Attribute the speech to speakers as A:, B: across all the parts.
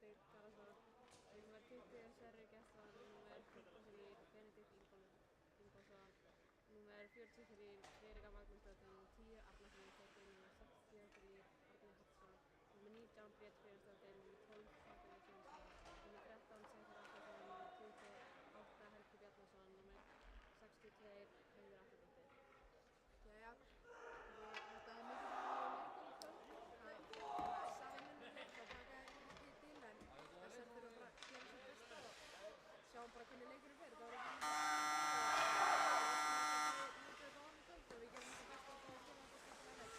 A: Marteinn Garðarsson, númer 20 Sverrir Gestsson, númer 23 Benedikt Ingólfsson, númer 43 Friðrika Magnúsdóttir, númer 10 Arna Friðriksdóttir, númer 63 Árni Hallsson, númer 19 Björn Friðriksdóttir, númer 12 Zacharias Jónsson, númer 13 Sæþór Atlason, númer 28 Helgi Bjarnason, númer 62 Heiður Atladóttir.
B: Jæja, þetta er mikið leikur í kvöld. SA vinnur leik og taka þeir ekki til en SR þurfa bara að gera sitt besta og sjáum bara hvernig leikurinn fer. Það voru ekki mjög þetta vann í kvöld og við gerum þetta besta og gera þetta skemmtilega leik.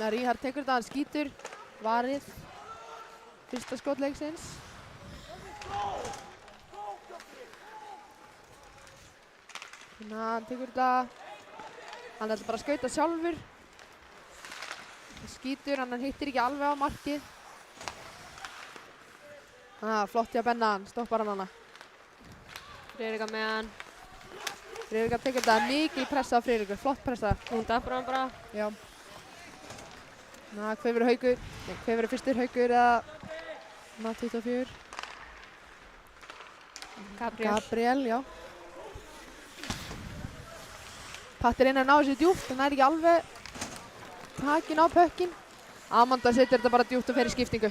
B: Ríhard tekur þetta, hann skýtur, varið, fyrsta skot leiksins. Hann tekur þetta, hann ætlar bara að skauta sjálfur. Hann skýtur, hann hittir ekki alveg á markið. Flott hjá Benna, hann stoppar hann hana.
A: Friðrika með hann.
B: Friðrika tekur þetta, mikil pressa á Friðriku, flott pressa.
A: Hún dappar hann bara.
B: Já. Hver verður Haukur? Nei, hver verður fyrstur, Haukur eða 24? Gabriel, já. Patti reynir að ná þessu djúpt, hann er ekki alveg takinn á pökkinn. Amanda setur þetta bara djúpt og fer í skiptingu.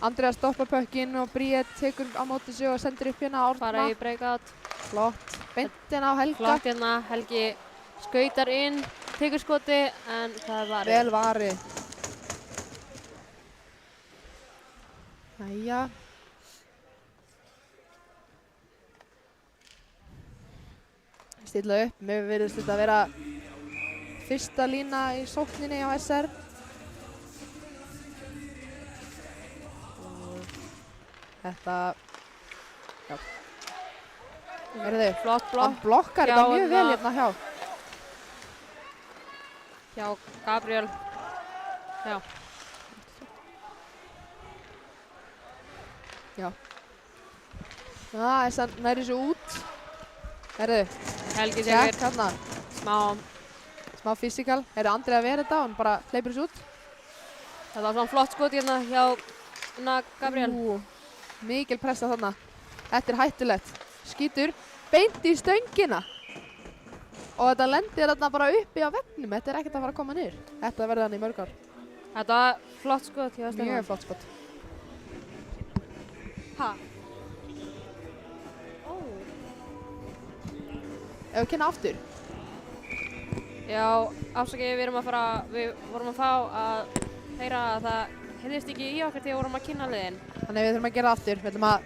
B: Andrea stoppar pökkinn og Bríet tekur á móti sig og sendir upp hérna Árna.
A: Fara í breakout.
B: Flott. Beint hérna á Helga.
A: Flott hérna, Helgi skautar inn, tekur skoti en það er varið.
B: Vel varið. Jæja. Stilla upp, mér virðist þetta að vera fyrsta lína í sókninni á SR. Þetta, já.
A: Flott blokk.
B: Hann blokkar þetta mjög vel hérna hjá.
A: Hjá Gabriel. Já.
B: Já. SR næri þessu út.
A: Helgi tekur
B: hérna. Smá fysikal. Andri að vera þetta og hann bara hleypur þessu út.
A: Þetta var svona flott skot hérna hjá Gabriel.
B: Mikil pressa þarna. Þetta er hættulegt. Skýtur beint í stöngina. Og þetta lendir þarna bara uppi á veggnum. Þetta er ekkert að fara að koma niður. Þetta verður hann í mörg ár.
A: Þetta var flott skot hjá Stefán.
B: Mjög flott skot. Ef við kynna aftur.
A: Já, afsakið, við vorum að fá að heyra að það heyrðist ekki í okkur þegar við vorum að kynna liðin.
B: Þannig við þurfum að gera það aftur. Við ætlum að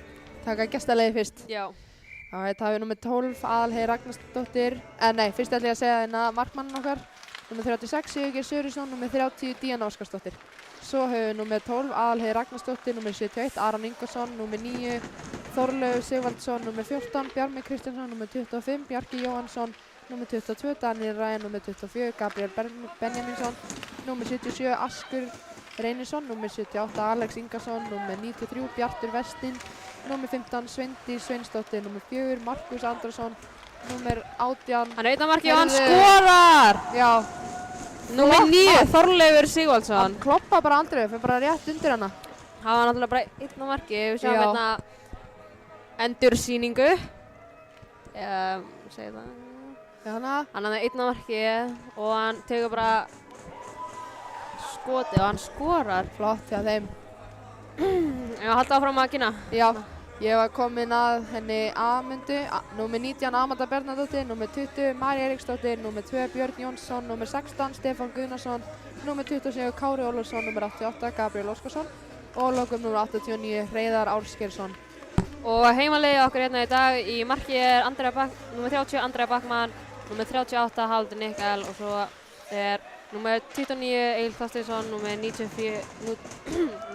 B: taka gestaliðið fyrst.
A: Já.
B: Það hefur númer 12 Aðalheiður Ragnarsdóttir. Fyrst ætlum ég að segja hérna markmannin okkar. Númer 36 Sigurgeir Söruðsson, númer 30 Díana Óskarsdóttir. Svo hefur við númer 12 Aðalheiður Ragnarsdóttir, númer 71 Aron Ingvarsson, númer 9 Þorlaug Sigvaldsson, númer 14 Bjarmi Kristjánsson, númer 25 Bjarki Jóhannsson, númer 22 Daniel Ræn, númer 24 Gabriel Benjaminsson, númer 77 Askur Reynisson, númer 78 Alex Ingarsson, númer 93 Bjartur Vestin, númer 15 Sveindís Sveinsdóttir, númer 4 Markus Andrason, númer 18.
A: Hann er einn á marki og hann
B: Heyrðu.
A: skorar!
B: Já,
A: Númer
B: Flott
A: 9,
B: mark.
A: Þorleifur Sigvaldsson.
B: hann kloppa bara Andreu, fyrir bara rétt undir hana.
A: Hann var náttúrulega bara einn á marki. Við sjáum
B: Já.
A: hérna endursýningu. Segir það.
B: Hana.
A: Hann er einn á marki og hann tekur bara skoti og hann skorar.
B: Flott hjá þeim.
A: Ef að halda áfram að kynna.
B: Já, ég var komin að henni A-myndu, númer 19 Amanda Bernadóttir, númer 20 Marja Eiríksdóttir, númer 2 Björn Jónsson, númer 16 Stefán Guðnason, númer 27 Kári Ólafsson, númer 88 Gabriel Óskarsson og lokum númer 89 Hreiðar Ásgeirsson.
A: Og heimaliðið okkar hérna í dag í marki er númer 30 Andrea Backmann, númer 38 Haldur Nikkel og svo er númer 29 Egil Þorsteinsson, númer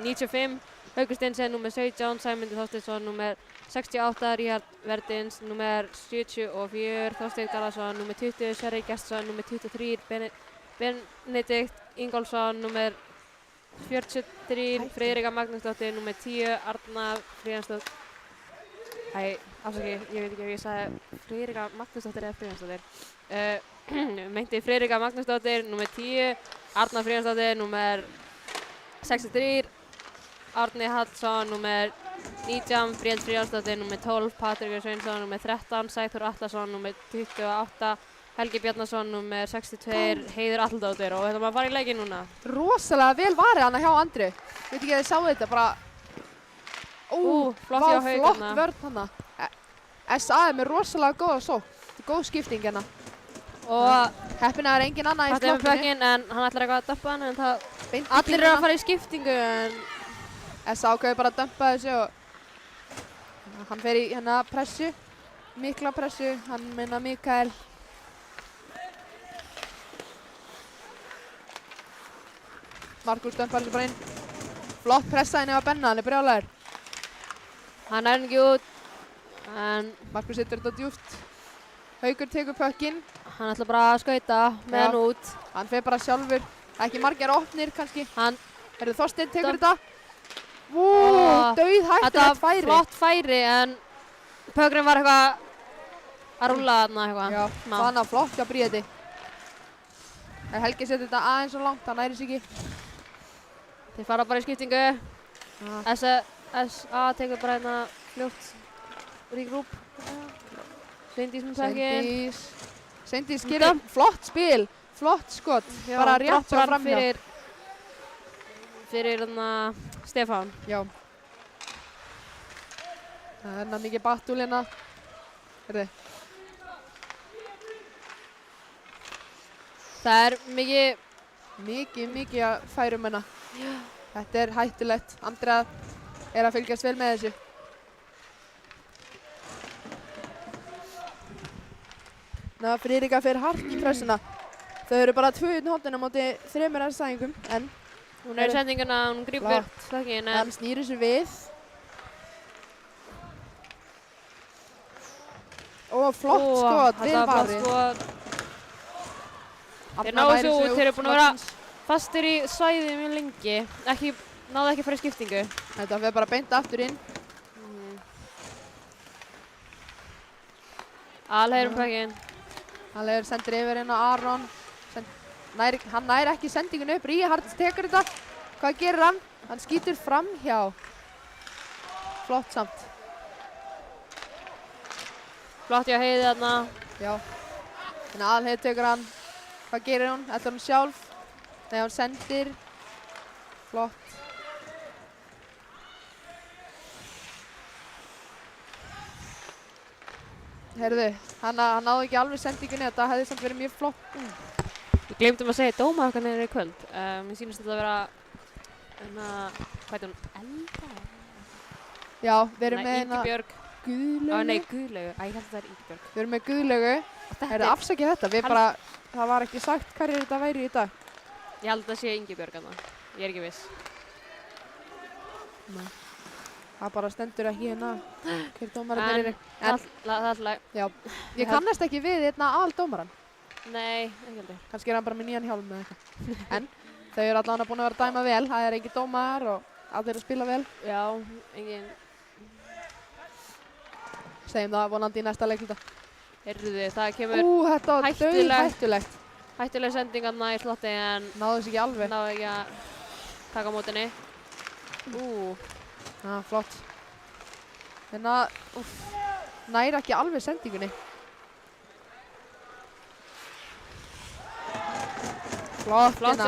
A: 95 Haukur Steinsen, númer 17 Sæmundur Þorsteinsson, númer 68 Ríhard Verdins, númer 74 Þorsteinn Garðarsson, númer 20 Sverrir Gestsson, númer 23 Benedikt Ingólfsson, númer 43 Friðrika Magnúsdóttir, númer 10 Arnar Fríðansdóttir. Afsaki, ég veit ekki ef ég sagði Friðrika Magnúsdóttir eða Fríðansdóttir. Meinti Friðrika Magnúsdóttir, númer 10 Arnar Fríðansdóttir, númer 63 Árni Hallsson, númer 19 Bríet Fríðansdóttir, númer 12 Patrekur Sveinsson, númer 13 Sæþór Atlason, númer 28 Helgi Bjarnason, númer 62 Heiður Alldóttir og þetta maður bara í leikinn núna.
B: Rosalega vel varið hana hjá Andreu. Ég veit ekki að þið sáu þetta, bara
A: Flott hjá Hauk
B: flott
A: hérna.
B: vörn hana. SA er með rosalega góða sókn. Þetta er góð skipting hérna.
A: Og
B: Heppina er engin annað í
A: þetta er með
B: sloppinu.
A: pökkinn en hann ætlar eitthvað að döppa hann en það
B: Beint í
A: allir eru
B: kringuna.
A: að fara í skiptingu en
B: SA ákveður bara að dömpa þessu og hann fer í hérna pressu. Mikla pressu, hann meina Mikael. Markus dömpar þessu bara inn. Flott pressa henni á Benna, hann er brjálæður.
A: hann er ekki út en
B: Markus setur þetta djúpt. Haukur tekur pökkinn.
A: hann ætlar bara að skauta með hann út.
B: Hann fer bara sjálfur. Ekki margir opnir kannski.
A: Hann
B: Herðu Þorsteinn tekur þetta.
A: Og
B: Dauð
A: þetta
B: hættulegt færi.
A: flott færi en pökkurinn var eitthvað að rúlla þarna eitthvað.
B: Já, þannig að flott hjá Bríeti. Helgi setur þetta aðeins og langt, hann næri sig ekki.
A: Þeir fara bara í skiptingu. SA tekur bara hérna fljótt regrúp. Sveindís með pökkinn.
B: Sveindís gerir flott spil, flott skot. Bara rétt hjá framhjá.
A: Fyrir hérna Stefán.
B: Já. Það er hérna mikið battúl hérna. Herðu.
A: Það er mikið
B: Mikið að færum hérna. Þetta er hættulegt. Andrea er að fylgjast vel með þessu. Ná, Friðrika fer hart í pressuna. Þau eru bara 2 hóttina móti 3 aðstæðingum, en
A: hún er í sendinguna, hún grípur
B: Flott.
A: slökkinn en
B: hann snýr þessu við. Og flott skot, vel varið.
A: Þeir náðu þessu út, þeir eru búin að vera fastir í svæði mjög lengi. Náðu ekki að fara í skiptingu.
B: Þetta fer bara beint aftur inn.
A: Alheiður pökkinn.
B: Alheiður sendir yfir hérna Aron. Hann nær ekki sendinginu upp. Ríhard tekur þetta. Hvað gerir hann? Hann skýtur framhjá. Flott samt.
A: Flott hjá Heiði þarna.
B: Já. En Alheiður tekur hann. Hvað gerir hún? Ætlar hún sjálf? Nei, hún sendir. Flott. Heyrðu, hann náði ekki alveg sendingunni. Þetta hefði samt verið mjög flott.
A: Við glemdum að segja dómahakanir í kvöld. Mér sýnist þetta að vera hvað heit hún? Elda?
B: Já, við erum með hérna
A: Ingibjörg.
B: Guðlaugu.
A: Nei, Guðlaugu. Ég held að það er Ingibjörg.
B: Við erum með Guðlaugu. Heyrðu, afsakið þetta. Það var ekki sagt hverjir þetta væri í dag.
A: Ég held að það sé Ingibjörg þarna. Ég er ekki viss.
B: Nei. Það bara stendur ekki hérna hver dómarinn er.
A: En það er alltaf.
B: Já, ég kannast ekki við hérna aðaldómarann.
A: Nei, ekki heldur.
B: Kannski er hann bara með nýjan hjálm eða eitthvað. En þau eru allavega búin að vera að dæma vel. Það er engin dómar og allir að spila vel.
A: Já, engin.
B: Segjum það vonandi í næsta leikluta.
A: Heyrðu, það kemur
B: Þetta var dauðhættulegt.
A: hættuleg sending þarna í slotti en
B: Náðu þess ekki alveg.
A: náðu ekki að taka á mótinni.
B: Flott. Næri ekki alveg sendingunni. Flott
A: Flott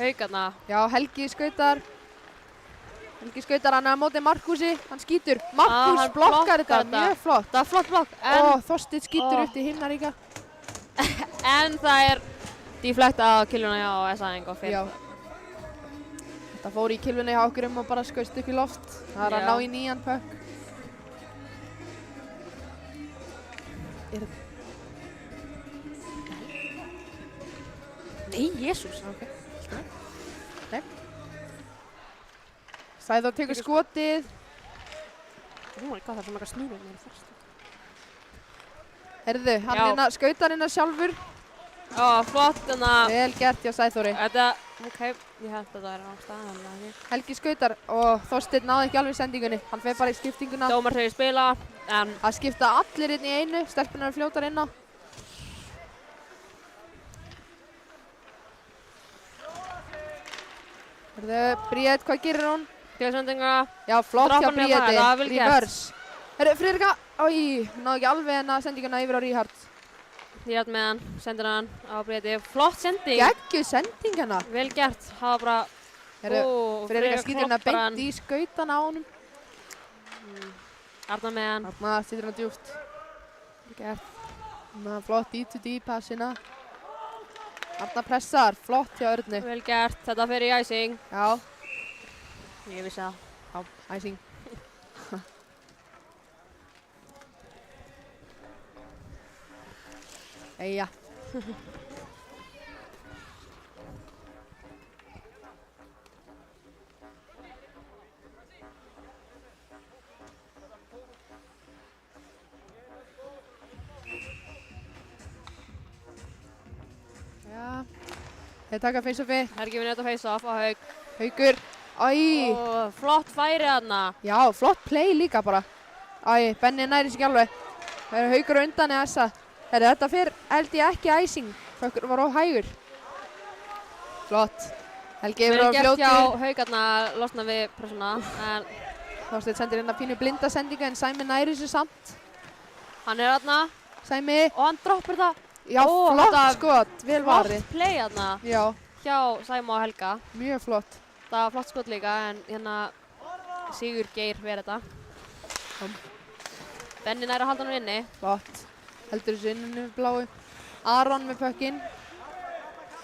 A: Haukarna.
B: Já, Helgi skautar hann er á móti Markúsi, hann skýtur. Markús
A: hann
B: blokkar þetta,
A: þetta.
B: mjög flott.
A: Það var flott blokk en,
B: Þorsteinn skýtur upp til Himnaríka.
A: en það er deflect á killuna hjá SA-ing og fyrir.
B: Já. Þetta fór í kilvunni hjá okkur og bara skaust upp í loft. Það er að ná í nýjan pökk.
A: Nei, jésús.
B: Ok. Nei. Sæþór tekur skotið.
A: Oh my god, það er svona eitthvað snúrið með fyrst.
B: Herðu, hann skautar hérna sjálfur.
A: Flott
B: Vel gert hjá Sæþóri.
A: Ok, ég held að það er á staðan.
B: Helgi skautar og Þorsteinn náði ekki alveg sendingunni. Hann fer bara í skiptinguna.
A: Dómar segir spila, en
B: Það skipta allir inn í einu. Stelpunar eru fljótar inn á. Herðu, Bríet, hvað gerir hún?
A: sendinga.
B: Já, flott hjá
A: Droppan er það,
B: Bríeti.
A: það var vel gert.
B: Reverse. Herðu, Friðrika. Náði ekki alveg sendinguna yfir á Ríhard.
A: Ég held með hann, sendir hann á Bríeti. Flott sending.
B: Geggjuð sending hérna.
A: Vel gert, það var bara...
B: Herðu, Friðrika skýtur hérna beint í skautana á honum.
A: Arna með hann.
B: Arna stýtur hérna djúpt.
A: Vel gert.
B: Flott D2D passina. Arna pressar, flott hjá Örnu.
A: Vel gert, þetta fer í icing.
B: Já.
A: Ég vissi það.
B: Já, icing. Eyja. Já. Þeir taka face-offi.
A: Helgi við netta face-off á Hauk.
B: Haukur.
A: Flott færi þarna.
B: Já, flott play líka bara. Benni næri sig ekki alveg. Það eru Haukur á undan eða þessa. Þetta fyrir held ég ekki icing. Haukur var of hægur. Flott. Helgi yfir á fljótur.
A: Vel gert hjá Haukarna að losna við pressuna.
B: Þorsteinn sendir hérna pínu blinda sendinga en Sæmi næri sig samt.
A: Hann er þarna.
B: Sæmi.
A: Og hann droppar það.
B: Já, flott skot. Vel varið.
A: Flott play þarna.
B: Já.
A: Hjá Sæma og Helga.
B: Mjög flott.
A: Það var flott skot líka en hérna Sigur Geir verið þetta. Benni nær að halda hann inni.
B: Flott. Heldur þessu inninu bláu. Aron með pökkinn.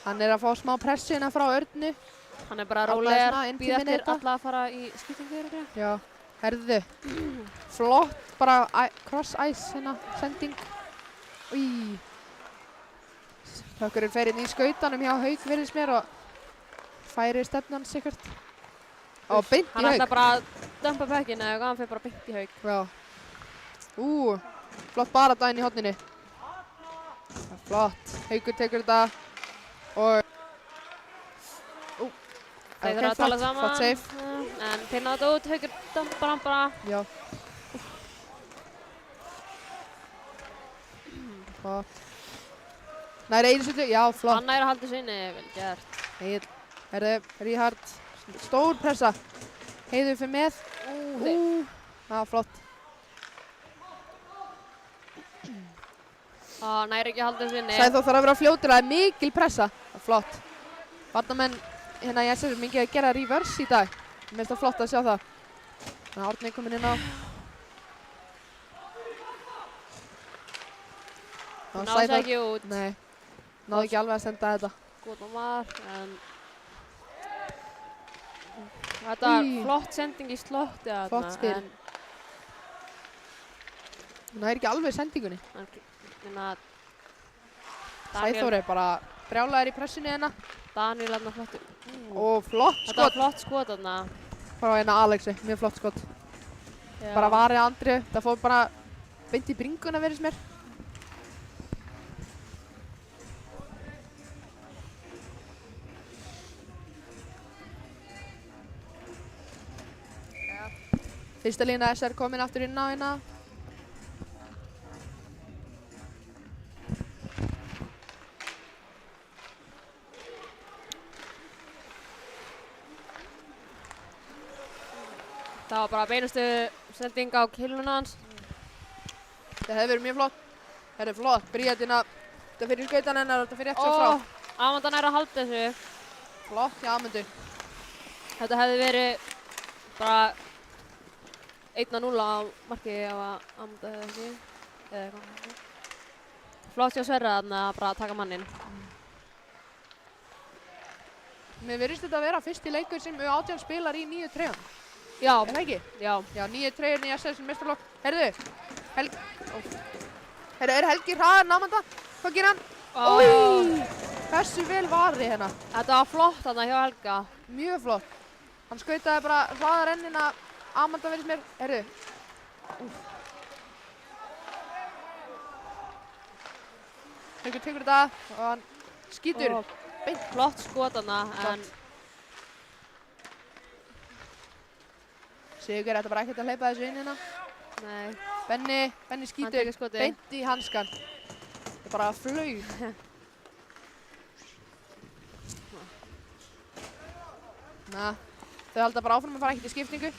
B: Hann er að fá smá pressu hérna frá Örnu.
A: Hann er bara rólegur, býð eftir alla að fara í skiptingu.
B: Já. Herðu. Flott, bara cross ice hérna, sending. Pökkurinn fer inn í skautanum hjá Hauk virðist mér og færi stefnan sikkert. Beint í Hauk.
A: Hann ætla bara að dömpa pökkinn eða hann fer bara beint í Hauk.
B: Já. Flott barata inn í horninu. Flott. Haukur tekur þetta og
A: þeir þurfa að tala saman.
B: Flott save.
A: En þeir náðu þetta út, Haukur dömpar hann bara.
B: Já. Flott. Næri Eilsvöldu, já, flott.
A: Hann næri að halda þessu inni, vel gert.
B: Egil, Ríhard, stór pressa. Heiður fyrir með. Já, flott.
A: Næri ekki að halda þessu inni.
B: Sæþór þarf að vera fljótur, það er mikil pressa. Flott. Varnarmenn, hérna ég sé mikið að gera reverse í dag. Mér finnst það flott að sjá það. Árni er komin inn á.
A: Náðu það ekki út.
B: Nei, náðu ekki alveg að senda þetta.
A: Góð dómar, en þetta var flott sending í slotti þarna.
B: Flott spil. Það er ekki alveg sendingunni. Sæþór er bara brjálaður í pressunni hérna.
A: Daniel hérna flottur.
B: Flott skot.
A: Þetta var flott skot þarna.
B: Frá hérna Alexi, mjög flott skot. Bara varið Andri, það fór bara beint í bringuna virðist mér. Fyrsta lína SR komin aftur inn á hérna.
A: Það var bara beinustu sending á killuna hans.
B: Það hefði verið mjög flott. Það er flott. Bríetina. Þetta fyrir skautan hennar og þetta fyrir eftir frá.
A: Amanda nær að halda þessu.
B: Flott hjá Amandu.
A: Þetta hefði verið bara 1-0 á marki ef að Amanda hefði ekki. Eða eitthvað. Flott hjá Sverra þarna að bara taka mannin.
B: Mér virðist þetta að vera fyrsti leikur sem U18 spilar í nýju treyjum.
A: Já.
B: Er það ekki?
A: Já.
B: Já, nýju treyjur, nýja SS meistaraflokk. Heyrðu, er Helgi hraðar Amanda? Hvað gerir hann? Új, hversu vel varði hérna.
A: Þetta var flott þarna hjá Helga.
B: Mjög flott. Hann skautaði bara hraðar enn að Amanda verðist mér. Heyrðu. Helgi tekur þetta og hann skýtur.
A: Flott skot þarna, en
B: Sigur, þetta bara ekkert að hleypa þessu inn hérna.
A: nei.
B: Benni skýtur beint í hanskan. Það er bara flaug. Þau halda bara áfram að fara ekkert í skiptingu.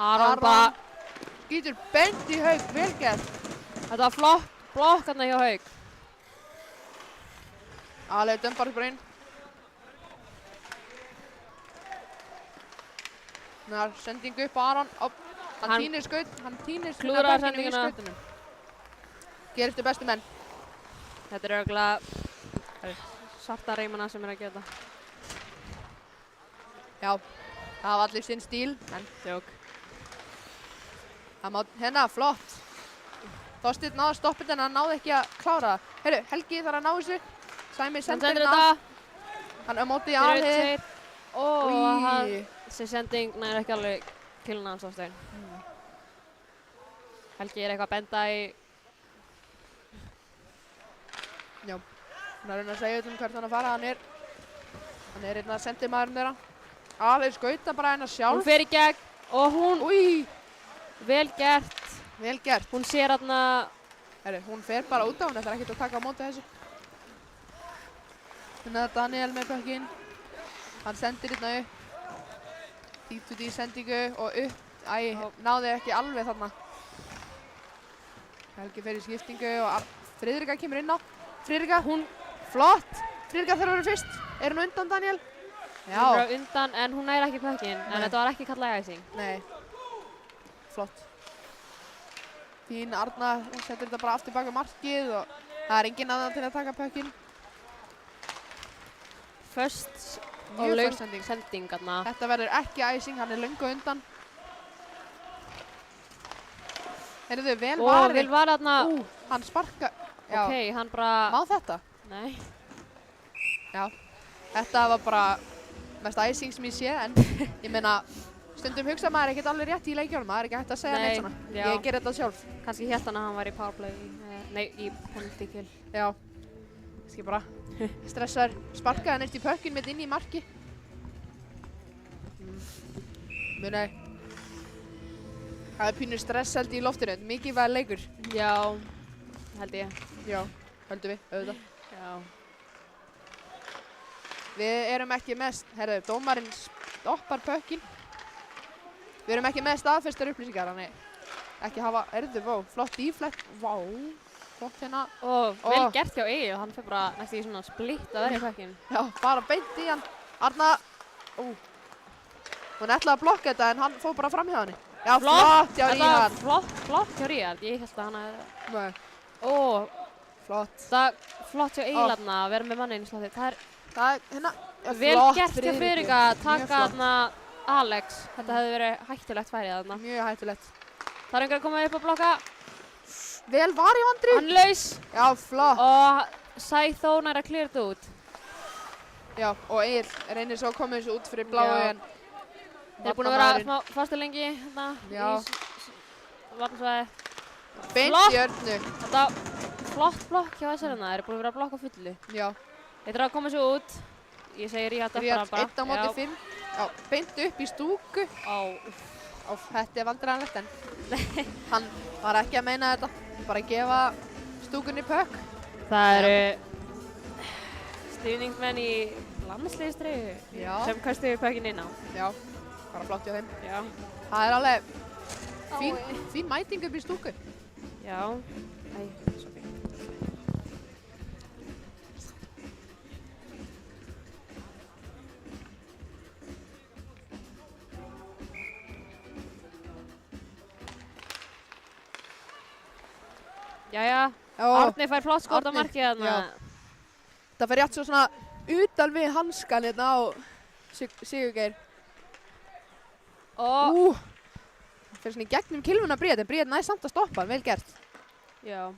A: Aron bara
B: skýtur beint í Hauk, vel gert.
A: Þetta var flott blokk þarna hjá Hauk.
B: Alveg dömbar bara inn. Sending upp á Aron. Hann týnir skaut. Hann týnir
A: klúðrar
B: bekkinn í
A: sendinguna.
B: skautunum. Gerist þau bestu menn.
A: Þetta er örugglega svarta reymana sem er að gera þetta.
B: Já, það hafa allir sinn stíl. En
A: Jók.
B: það má, hérna, flott. Þorsteinn náði að stoppa þetta en hann náði ekki að klára það. Heyrðu, Helgi þarf að ná þessu. Sæmi sendir hérna. Hann á móti í alhið.
A: Þessi sending næri ekki alveg killuna hans Þorsteinn. Helgi er eitthvað að benda í.
B: Já, hann er að reyna að segja öllum hvert hann að fara. Hann er hérna sendimaðurinn þeirra. Alveg skauta bara hérna sjálf.
A: Hún fer í gegn og hún, vel gert.
B: Vel gert.
A: Hún sér hérna.
B: Herru, hún fer bara út á hún, þetta er ekkert að taka á móti þessu. Hérna er Daniel með pökkinn. Hann sendir hérna upp. D2D sendingu og upp. Náði ekki alveg þarna. Helgi fer í skiptingu og Friðrika kemur inn á. Friðrika, hún, flott. Friðrika þarf að vera fyrst. Er hún undan Daniel? Já.
A: Hún er undan en hún næri ekki pökkinn. En þetta var ekki kallað æsing.
B: Nei. Flott. Fín Arna setur þetta bara aftur baka markið og það er enginn annan til að taka pökkinn.
A: Föst og
B: Mjög
A: löng
B: föst sending.
A: sending þarna.
B: Þetta verður ekki æsing, hann er löngu undan. Heyrðu, vel varið.
A: Vel varið þarna.
B: Hann sparka. Já.
A: Ok, hann bara.
B: Má þetta?
A: Nei.
B: Já. Þetta var bara mest æsing sem ég sé, en ég meina, stundum hugsa maður ekkert alveg rétt í leikjunum, maður er ekki hægt að segja neitt svona.
A: Já.
B: Ég ger þetta sjálf.
A: Kannski hélt hann að hann var í powerplay, í penalty kill.
B: Já. Kannski bara stressar, sparkaði hann eftir pökkinn mitt inn í marki. Muni, það er pínu stress held í loftinu, mikið væri leikur.
A: Já, held ég.
B: Já, höldum við, auðvitað.
A: Já.
B: Við erum ekki með, herðu, dómarinn stoppar pökkinn. Við erum ekki með staðfestar upplýsingar, þannig ekki hafa, flott íflett, flott hérna.
A: Og vel gert hjá Egil, hann fyrir bara næstu í svona splitt að verja pökkinn.
B: Já, bara beint í hann. Arna, hún ætlaði að blokka þetta en hann fór bara fram hjá henni. Já, flott hjá Ríhard.
A: Flott hjá Ríhard, ég held að hann hefði.
B: Nei. Flott.
A: Það er flott hjá Egil að vera með manninn í slotti.
B: Það er hérna,
A: vel gert hjá Friðrika að taka þarna Alex. Þetta hefði verið hættulegt færið þarna.
B: Mjög hættulegt.
A: Það er einhver að koma upp að blokka.
B: Vel var í vandri.
A: Hann laus.
B: Já, flott.
A: Og Sæþór nær að klíra þetta út.
B: Já, og Egil reynir svo að koma þessu út fyrir bláu en
A: þeir eru búin að vera smá fastur lengi hérna
B: í
A: varnarsvæði.
B: Beint í örnu.
A: Þetta flott blokk hjá þessar hérna. Þeir eru búin að vera að blokka fullu.
B: Já.
A: Þeir þarf að koma þessu út. Ég segi Ríhard
B: Ríhard 1 á móti 5. Já, beint upp í stúku. Þetta er vandræðanlegt en hann var ekki að meina þetta. Bara að gefa stúkunni pökk.
A: Það eru stuðningsmenn í landsliðstreyju sem kastuðu pökkinn inn á.
B: Já, bara flott hjá þeim.
A: Já.
B: Það er alveg fín mæting upp í stúku.
A: Já. Æ, svo fínt. Jæja, Árni fær flott skot á markið þarna.
B: Það fer rétt svo svona utan við hanskan hérna á Sigurgeir. Það fer svona í gegnum kilvuna Bríet, en Bríet næst samt að stoppa, vel gert.
A: Já.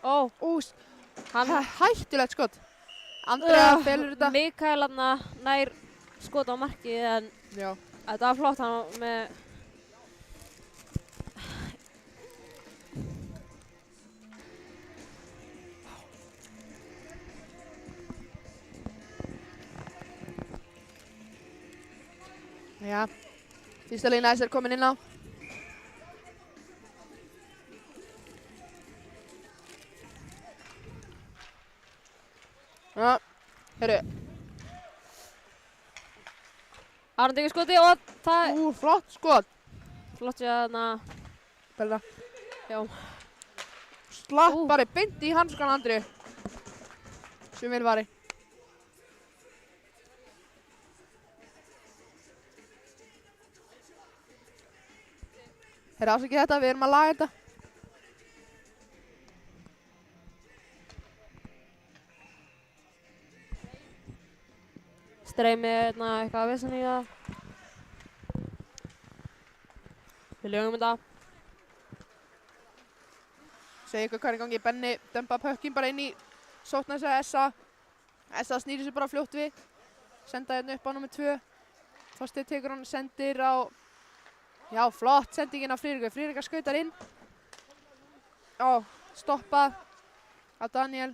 B: Hann hættulegt skot. Andrea felur þetta.
A: Mikael þarna nær skot á markið, en þetta var flott hann með...
B: Já, fyrsta lína þess er komin inn á. Já, heyrðu.
A: Arn tekur skoti og það...
B: Flott skot.
A: Flott hérna.
B: Bella.
A: Já.
B: Slappari beint í hanskan Andri. Sem vel vari. Afsakið þetta, við erum að laga þetta.
A: Streymið hérna eitthvað að vissan í það. Við lögum þetta.
B: Segja ykkur hvað er í gangi. Benni dömpa pökkinn bara inn í sóknarsa Essa. Essa snýrir sér bara fljótt við. Senda hérna upp á númer 2. Þorsteinn tekur hann, sendir á... Já, flott sendingin á Friðrik. Friðrik skautar inn. Stoppað á Daniel.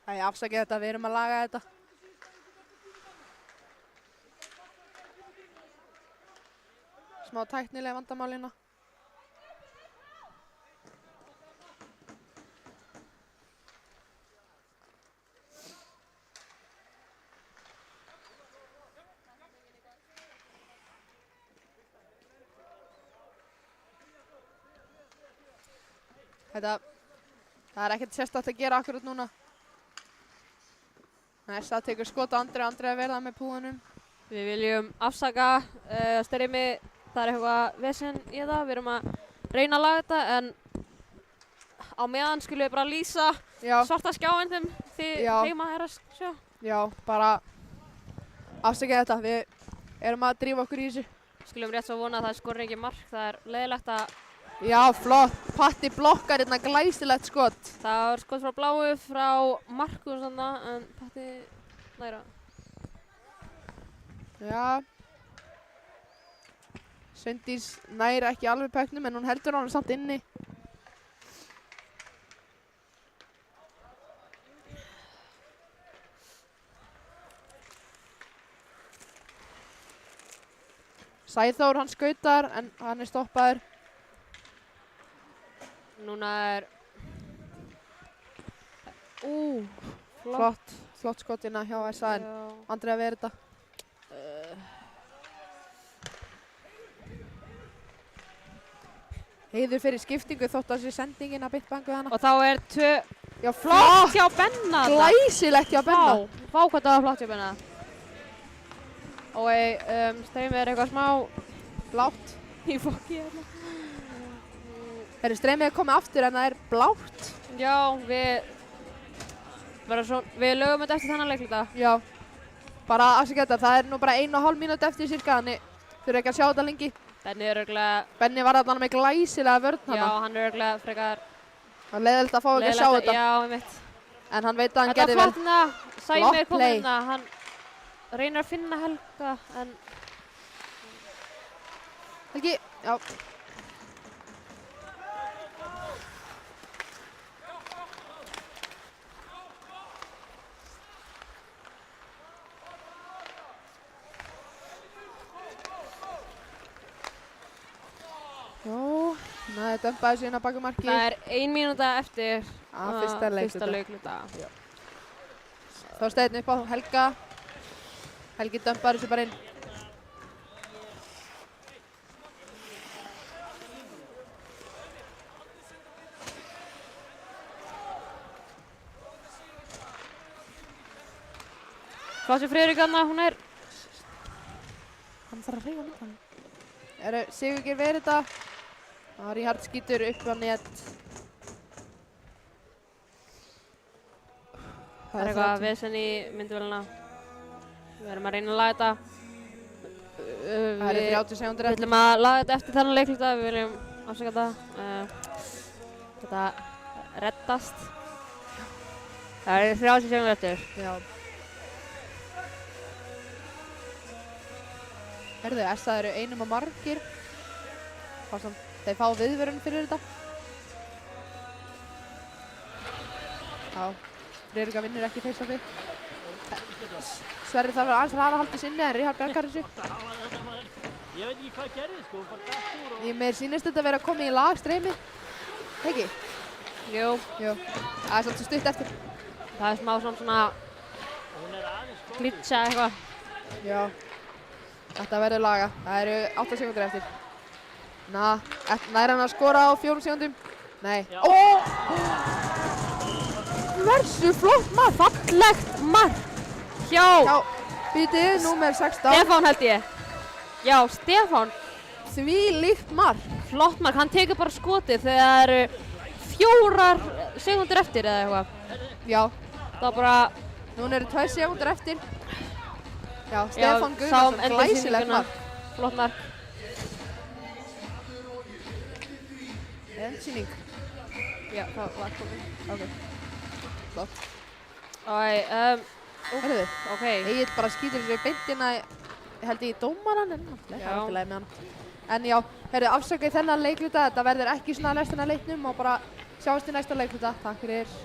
B: Æja, afsakið þetta, við erum að laga þetta. Smá tæknilega vandamálina. Það er ekkert sérstakt að gera akkurat núna. Essa tekur skot á Andri að verða með púðunum.
A: Við viljum afsaka streymi, það er eitthvað vesen í það. Við erum að reyna að laga þetta, en á meðan skulum við bara lýsa svarta skjáinn þeim þið heima er að sjá.
B: Já, bara afsaka þetta. Við erum að drífa okkur í þessu.
A: Skulum rétt svo vona að það skorri ekki mark. Það er leiðilegt að...
B: Já, flott. Patti blokkar hérna glæsilegt skot.
A: Það var skot frá Bláu, frá Markus þarna, en Patti næra.
B: Já. Sveindís næra ekki alveg pökknum, en hún heldur hann samt inni. Sæþór, hann skautar, en hann er stoppaður.
A: Núna er...
B: Flott skotina hjá Essa, en Andri að vera þetta. Heiður fyrir skiptingu þótt að sé sendingin að bitbangu hana.
A: Og þá er
B: Já, flott
A: hjá Benna.
B: Glæsilegt hjá Benna.
A: Vá hvað það var flott hjá Benna. Og streymið er eitthvað smá
B: blátt
A: í fokki hérna.
B: Streymið er komið aftur en það er blátt.
A: Já, við lögum þetta eftir þennan leikluta.
B: Já, bara afsakið þetta. Það er nú bara 1,5 mínúti eftir cirka, þannig þurfum ekki að sjá þetta lengi. Benni var allan með glæsilega vörn hana.
A: Já, hann er örugglega frekar...
B: Það er leiðilegt að fá ekki að sjá þetta.
A: Já, ég veit.
B: En hann veit að hann gerði vel.
A: Þetta var flott hérna. Sæmi er komin hérna. Hann reynir að finna Helga, en...
B: Helgi, já. Það er dömpaði síðan að baka marki.
A: Það er 1 mínúta eftir
B: Fyrsta
A: fyrsta
B: leikluta.
A: leikluta.
B: Þorsteinn upp á Helga. Helgi dömpar þessu bara inn.
A: Hvað sé Friðrik þarna? Hún er...
B: Hann þarf að hreyfa hann. Sigurgeir verið þetta. Ríhard skýtur upp á net.
A: Það er eitthvað vesen í myndavélina. Við erum að reyna að laga þetta.
B: Það eru 30 sekúndur
A: Við
B: eftir.
A: ætlum að laga þetta eftir þennan leikluta. Við viljum afsaka þetta. Þetta reddast. Það eru 30 sekúndur eftir.
B: Já. Herðu, Essa eru einum og margir. Þeir fá viðvörun fyrir þetta. Já, Friðrika vinnur ekki face-offið. Sverrir þarf aðeins hraða haldið sinni en Ríhard bjargar þessu.
C: Ég veit ekki hvað gerði sko, bara dætt úr og...
B: Mér sýnist þetta vera komið í lagstreymi. Ekki?
A: Jú.
B: Jú. Það er svolítið stutt eftir.
A: Það er smá svona
C: Hún er aðeins sko.
A: glitcha eitthvað.
B: Já. Þetta verður laga. Það eru 8 sekúndur eftir. Nær hann að skora á 4 sekúndum? Nei.
C: Já.
B: Hversu flott mark!
A: Fallegt mark hjá
B: Býtið, númer 16.
A: Stefán held ég. Já, Stefán.
B: Því líkt mark.
A: Flott mark. Hann tekur bara skotið þegar það eru 4 sekúndur eftir eða eitthvað.
B: Já.
A: Það var bara...
B: Núna eru 2 sekúndur eftir. Já,
A: Já,
B: Stefán
A: sáum
B: Guðnason, glæsilegt
A: endursýninguna.
B: mark.
A: Flott mark.
B: Endsýning.
A: Já, það var komið.
B: Ok. Flott.
A: Herðu. Ok.
B: Egill bara skýtur þessu beintina, held ég í dómarann, en náttúrulega
A: Já.
B: það er alltaf leið með hann. En já, afsakið þennan leikluta, þetta verður ekki svona næstan að leiknum og bara sjáumst í næsta leikluta. Takk fyrir.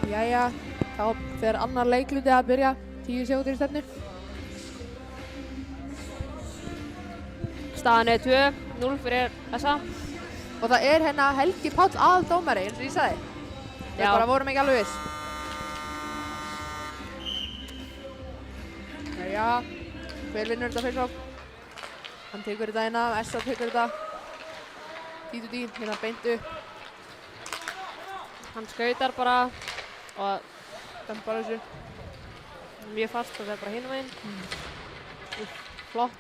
B: Jæja, þá fer annar leikluti að byrja 10 sekúndur í stefnu.
A: Staðan er 2-0 fyrir SA.
B: Og það er hérna Helgi Páll aðaldómari, eins og ég sagði. Við
A: Já.
B: bara vorum ekki alveg viss. Jæja, hver vinnur þetta face-off? Hann tekur þetta hérna, SA tekur þetta. D2D, hérna beint upp.
A: Hann skautar bara og
B: Þannig bara þessu.
A: mjög fast og það er bara hinum einn. Flott,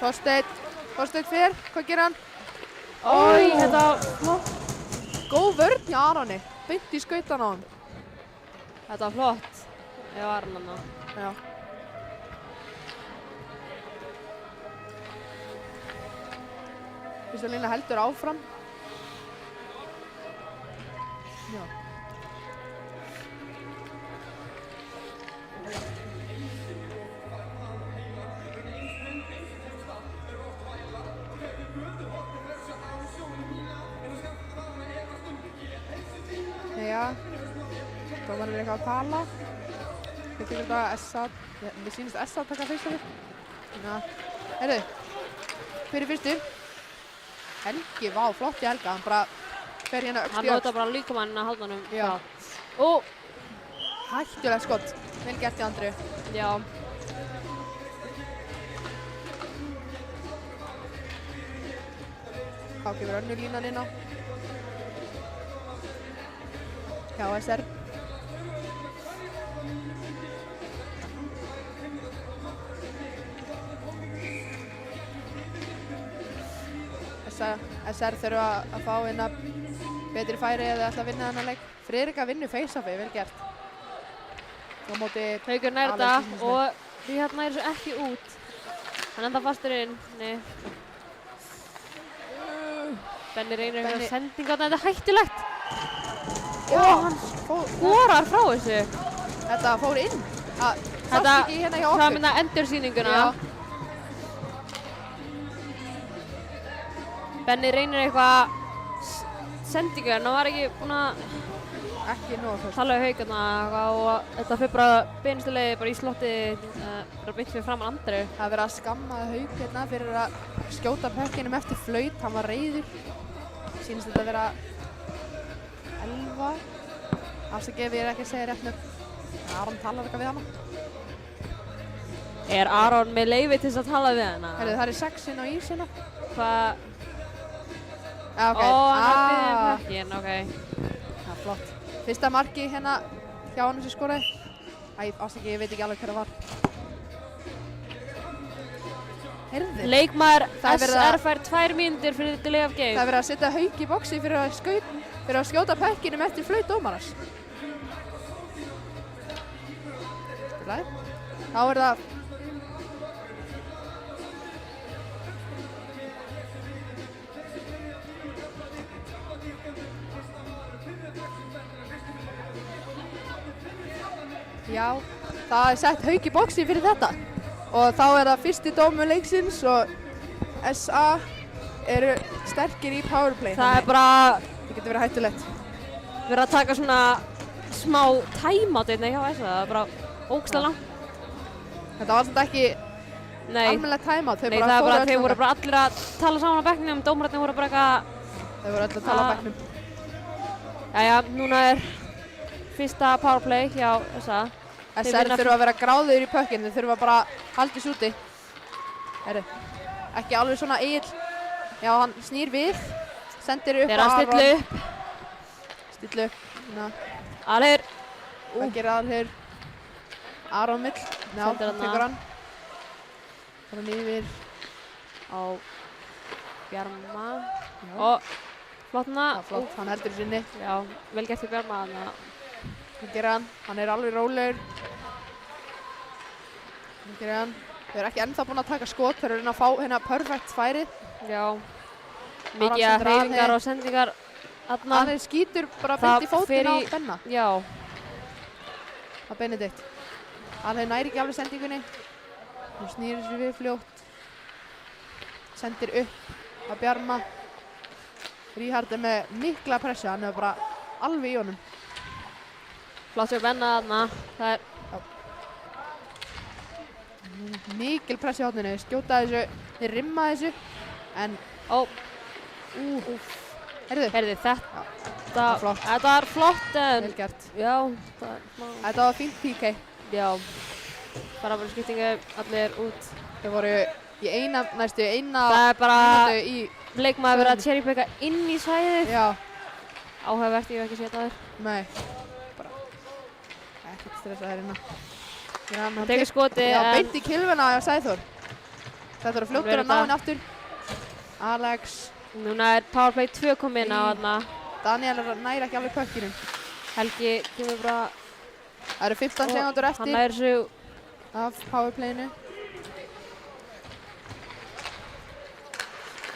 B: Þorsteinn fer, hvað gerir hann?
A: Ói, þetta var flott.
B: Góð vörn hjá Aroni, beint í skautan á hann.
A: Þetta var flott. Já, Arnanna.
B: Já. Fyrsta lína heldur áfram. Já. Jæja, dómarinn er eitthvað að tala. Við tekum þetta SA, mér sýnist SA að taka fyrsta fyrst. Heyrðu, hver er fyrstur? Helgi, vá, flott í Helga, hann bara fer hérna öll
A: Hann
B: í öll.
A: notar bara líkamann að halda honum.
B: Já.
A: Ó,
B: Hættulegt skott, vel gert í Andru.
A: já.
B: Þá kemur önnur línan inn á. Já, SR. SR þurfa að fá hérna betri færi eða ætla að vinna þennan leik. Friðrik að vinna face-offi, vel gert. Á móti
A: Haukur nær
B: Alex
A: þetta
B: Íslandsmeistari.
A: og því hérna er þessu ekki út. Hann enda fastur inn. Nei. Benni reynir
B: Benni-
A: einhverja sendinga, þetta er hættulegt.
B: Já,
A: hann
B: fór,
A: Skorar frá þessu.
B: þetta fór inn. Sást
A: Þetta,
B: ekki hérna hjá
A: það
B: okkur?
A: mynda endursýninguna.
B: Já.
A: Benni reynir eitthvað sendingu en hann var ekki búinn að
B: Ekki nóg fyrst.
A: tala við Haukarna og þetta fyrir bara beinustu leið bara í slotti bara beint fyrir framan Andri.
B: Það er verið að skamma Hauk hérna fyrir að skjóta pökkinum eftir flaut. Hann var reiður. Sýnist þetta að vera Elva. Afsakið, ég er ekki að segja rétt nöfn. Aron talar eitthvað við hana.
A: Er Aron með leyfi til þess að tala við hana?
B: Herðu, það er 6 inn á ís hérna.
A: Hvað?
B: Já, ok.
A: Ó, hann er byggðið pökkin, ok.
B: Það er flott. Fyrsta marki hérna hjá hann sem skoraði. Æ, afsakið, ég veit ekki alveg hver það var. Heyrðu,
A: Leikmaður
B: Það er verið
A: SR
B: að-
A: fær 2 mínútur fyrir delay of
B: það
A: game.
B: er verið að setja Hauk í boxi fyrir að skjóta pökkinum eftir flaut dómarans. Læg. Þá er það Já, það er sett Hauk í boxi fyrir þetta og þá er það fyrsti dómur leiksins og SA eru sterkir í powerplay.
A: Það er bara
B: Það getur verið hættulegt.
A: verið að taka svona smá timeout einnig hjá SA. Það er bara ógeðslega langt.
B: Þetta var alltaf ekki
A: Nei,
B: almennilegt timeout.
A: nei, það er bara, þeir voru bara allir að tala saman á bekknum, dómararnir voru bara eitthvað.
B: Þau voru öll að tala á
A: Ah.
B: bekknum.
A: Jæja, núna er fyrsta powerplay hjá SA. Þeir
B: SR
A: vinna
B: þurfa að vera gráður í pökkinn, þau þurfa bara að halda þessu úti. Herru, ekki alveg svona Egill. Já, hann snýr við, sendir upp
A: Þeir eru að stilla upp.
B: Stilla upp. Ná,
A: Allir,
B: hvað gerir Aðalheiður? Aron Mill, já,
A: Sendir þarna.
B: tekur hann. Það er yfir.
A: á Bjarma.
B: Já,
A: Og flottna.
B: það er flott, hann heldur sinni.
A: Já, vel gert í Bjarma þarna.
B: Hvað gerir hann? Hann er alveg rólegur. Hvað gerir hann? Þau eru ekki ennþá búin að taka skot, þau eru að reyna að fá hérna perfect færið.
A: Já,
B: Aron
A: mikið
B: sendir
A: hreyfingar
B: Aðalheiði.
A: og sendingar þarna.
B: Hann skýtur bara
A: Það
B: beint í fótinn
A: fer
B: á
A: í-
B: Benna,
A: Já,
B: á Benedikt. Aðalheiður næri ekki alveg sendingunni. Hún snýrir sér við fljótt. Sendir upp á Bjarma. Ríhard er með mikla pressu, hann er bara alveg í honum.
A: Flott sér Benna þarna. Það er
B: Mikil pressu í horninu, skjóta þessu, þeir rimma þessu, en Heyrðu,
A: þetta
B: flott.
A: þetta var flott en
B: vel gert.
A: já, það er smá.
B: Þetta var fínt PK.
A: Já. Bara fyrir skiptingu allir út.
B: Þau voru í næstu eina
A: Það er bara
B: mínútu í,
A: leikmaður verið að cherrypicka inn í svæðið.
B: já,
A: Áhugavert, ég hef ekki séð það þér.
B: nei, bara ekkert stressa þær innan.
A: Hann tekur skotið
B: Já,
A: en
B: beint í kylfuna á Sæþór. Sæþór er fljótur að ná henni aftur. Alex,
A: núna er powerplay 2 kominn á þarna.
B: Daniel næri ekki alveg pökkinum.
A: Helgi kemur bara
B: Það eru 15 sekúndur
A: hann
B: eftir
A: nær þessu.
B: af powerplayinu.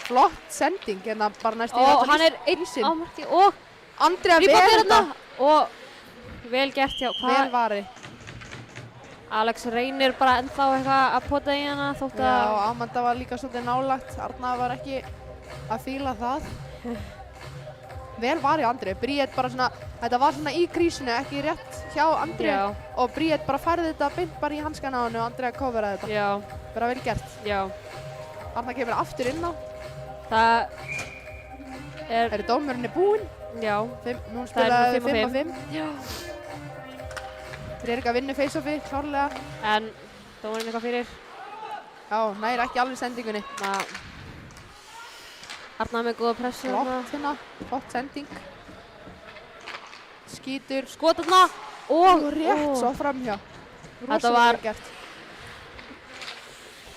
B: Flott sending hérna bara næstu í
A: Og
B: alla
A: hann er einn
B: ísinn.
A: á marki og
B: Andrea
A: rýpa fyrir
B: Verda,
A: þarna. Og vel gert hjá
B: vel vari.
A: Alex reynir bara ennþá eitthvað að pota í hana þótt
B: Já,
A: að
B: Amanda var líka svolítið nálagt. Arna var ekki að fíla það. Vel var í Andri. Bríett bara svona, þetta var svona í krísinu, ekki rétt hjá Andri.
A: Já.
B: Og Bríett bara færði þetta beint bara í hanskana á henni og Andrea coveraði þetta.
A: Já,
B: Bara vel gert.
A: já.
B: Arna kemur aftur inn á.
A: Það er,
B: Er dómurinn búinn?
A: já,
B: Nú
A: Það er
B: spilaði
A: nú 5 og
B: 5 á 5.
A: já.
B: Þeir eru ekki að vinna face-offi, klárlega.
A: En dómarinn eitthvað fyrir.
B: Já, næri ekki alveg sendingunni.
A: Arna með góða pressu.
B: Flott hérna, flott sending. Skítur.
A: Skot þarna
B: Og rétt svo framhjá.
A: Þetta var
B: vel gert.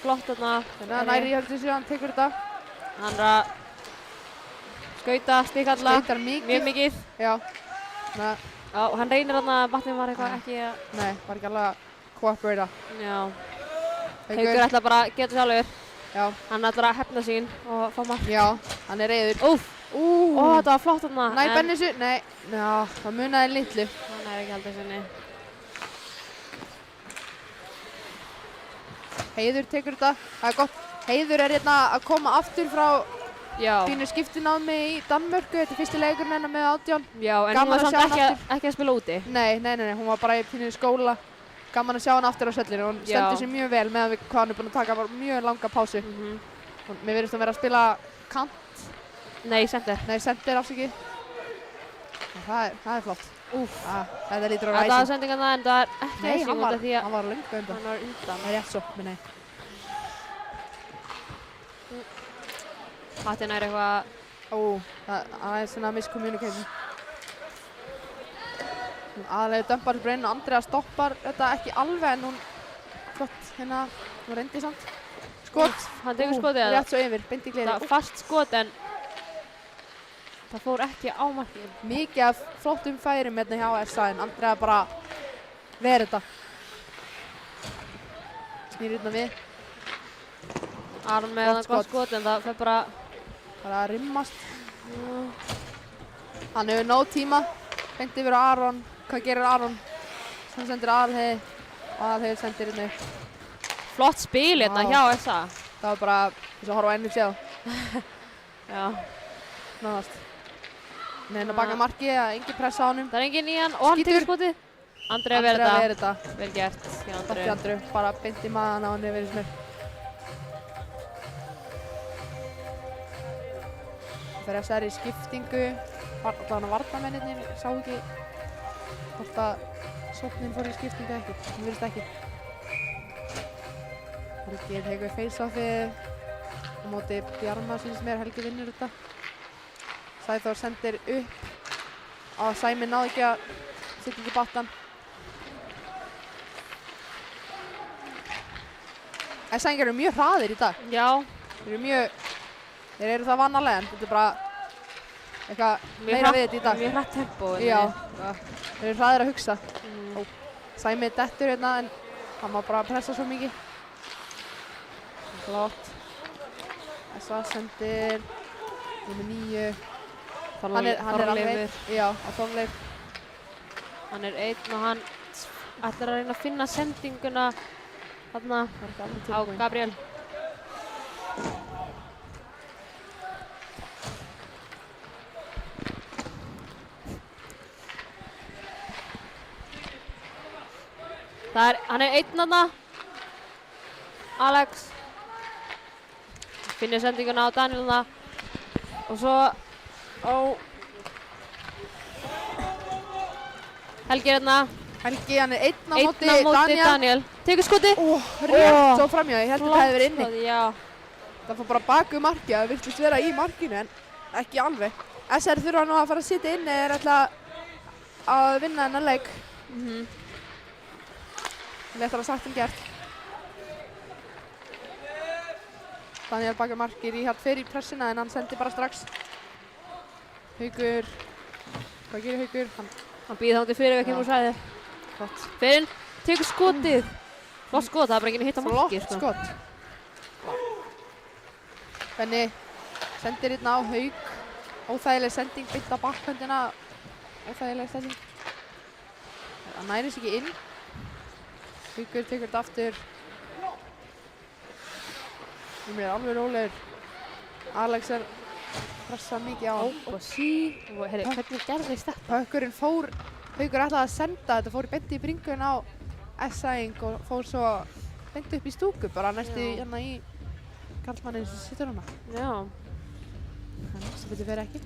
A: flott þarna.
B: Þannig að næri í höldu sig, hann tekur þetta.
A: Hann er að skauta stíkalla.
B: Skautar mikið.
A: Mjög mikið.
B: Já. Nei,
A: Já, hann reynir þarna að vatnið var eitthvað ekki að,
B: nei, var ekki alveg að cooperata.
A: já. Haukur ætla bara að geta sjálfur.
B: Já,
A: Hann ætlar að hefna sín og fá mark.
B: já, hann er reyður.
A: Úff, þetta var flott þarna.
B: Næ,
A: en
B: Bennisu, nei, já, það munaði litlu.
A: hann er ekki heldur sinni.
B: Heiður tekur þetta, það er gott. Heiður er hérna að koma aftur frá
A: Já,
B: fínu skiptinámi í Danmörku. Þetta er fyrsti leikurinn hennar með 18.
A: já, en
B: Gaman
A: hún var
B: að
A: samt
B: sjá hann
A: ekki að spila úti.
B: Nei, hún var bara í pínu skóla. Gaman að sjá hann aftur á svellinu og hún
A: Já.
B: stendur sér mjög vel meðan hvað hann er búinn að taka bara mjög langa pásu. Og mér virðist að vera að spila kant,
A: Nei, center.
B: nei, center afsakið. Og það er flott. Þetta lítur á
A: Þetta var
B: ræsing.
A: sendingarna en það er ekki
B: Nei,
A: ræsing út af því að
B: hann var löngu undan.
A: hann var undan.
B: Það er rétt svo, nei.
A: Hattin er eitthvað,
B: Það er svona miscommunication. Aðalega dömpar þessu breyn og Andrea stoppar þetta ekki alveg en hún flott hérna, hún reyndi samt. Skot.
A: hann tekur skotið að
B: Rétt svo yfir, beint í
A: það
B: gleri.
A: var fast skot en það fór ekki á markið.
B: Mikið af flottum færum hérna hjá SA en Andrea bara verið þetta. Snýr utan við,
A: Aron með
B: Gott
A: hann gott
B: skot.
A: skot en það fer bara,
B: bara að rimmast. Hann hefur nóg tíma, beint yfir á Aron. Hvað gerir Aron? Hann sendir Aðalheiði og Aðalheiði sendir hérna upp.
A: flott spil hérna
B: Vá.
A: hjá SA.
B: Það var bara eins og að horfa á NFC á.
A: Já,
B: Náðast. Nei, hann baka markið, engin pressa á honum.
A: það er enginn í hann og hann
B: Skítur.
A: tekur skotið. Andrea verið
B: Andrea
A: þetta,
B: verið þetta.
A: vel gert hjá
B: Flott
A: Andrea.
B: í Andru, bara beint í maðan á henni verið smur. Það fer að særi í skiptingu. Þannig að varnamennirnir sá ekki hvort að sóknin fór í skiptingu ekki. Það virðist ekki. Helgi tekur face-offið á móti Bjarma syns mér. Helgi vinnur þetta. Sæþór sendir upp og Sæmi náði ekki að setja ekki battan. SA-ingar eru mjög hraðir í dag.
A: Já,
B: Þeir eru það vanalega en þetta er bara eitthvað meira við þetta í dag.
A: mjög hratt tempo.
B: Já, þeir eru hraðir að hugsa. Sæmi dettur hérna en hann má bara pressa svo mikið. Flott. SA sendir nummer 9. Hann er alveg einn. Já, á Þorleif.
A: Hann er einn og hann ætlar að reyna að finna sendinguna þarna á Gabriel. Hann er einn þarna. Alex. Finnir sendinguna á Daniel þarna. Og svo á Helgi hérna.
B: Helgi, hann er einn á móti
A: Einn á móti Daniel. Tekur skoti.
B: Rétt svo framhjá, ég held að það hefði verið inni.
A: Skot, já.
B: Það fór bara baku markið, það virtist vera í markinu en ekki alveg. SR þurfa nú að fara að sitja inni eða ætla að vinna þennan leik. Léttara sagt en gert. Daniel bakar markið, Ríhard fer í pressina en hann sendi bara strax. Haukur, hvað gerir Haukur?
A: Hann býði þá til fyrirvekjum úr sæði.
B: Flott.
A: Fyrir, tekur skotið. Flott skot, það er bara enginn að hitta markið.
B: Flott skot. Benni sendir hérna á Hauk. Óþægileg sending, beint á bakkhöndina. Óþægileg sending. Það næris ekki inn. Haukur tekur þetta aftur. Númer er alveg rólegur. Alex er pressað mikið á.
A: Og hvernig gerðist þetta?
B: Haukurinn fór, Haukur ætlaði að senda þetta, fór beint í bringun á S-æing og fór svo beint upp í stúku, bara næstu hérna í karlmanninn sem situr hana.
A: Já.
B: Þannig sem betur fer ekki.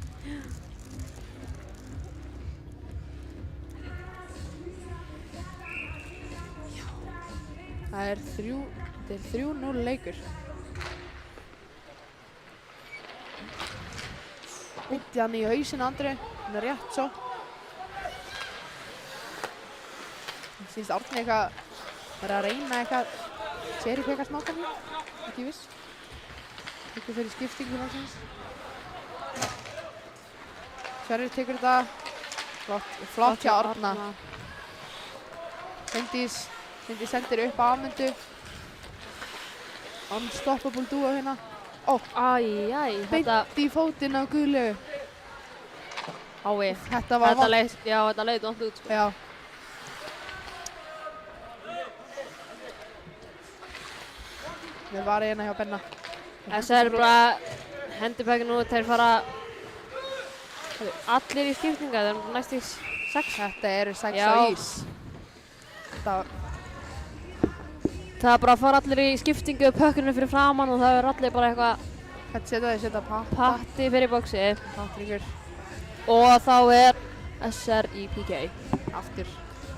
B: Það er 3-0 leikur. Beint hann í hausinn á Andri, hann er rétt svo. Mér sýnst Árni eitthvað, vera að reyna eitthvað cherrypicka smákanni, ekki viss. Eitthvað fyrir skiptingu loksins. Sverrir tekur þetta, flott hjá Árna. Bryndís sendir upp á Amundu. Unstoppable duo hérna. Beint í fótinn á Guðlaugu.
A: Hái.
B: Þetta var vont.
A: Þetta leit vont út.
B: Já. Við varum hérna hjá Benna.
A: Þessi er bara hendipækinn nú, þeir fara allir í skiptinga, það er næst í 6.
B: Þetta eru 6 á ís.
A: Það er bara að fara allir í skiptingu pökkunum fyrir framann og það er allir bara eitthvað
B: Hvað setja
A: patti fyrir boxi.
B: Patríkur.
A: Og þá er SR í PK.
B: Aftur.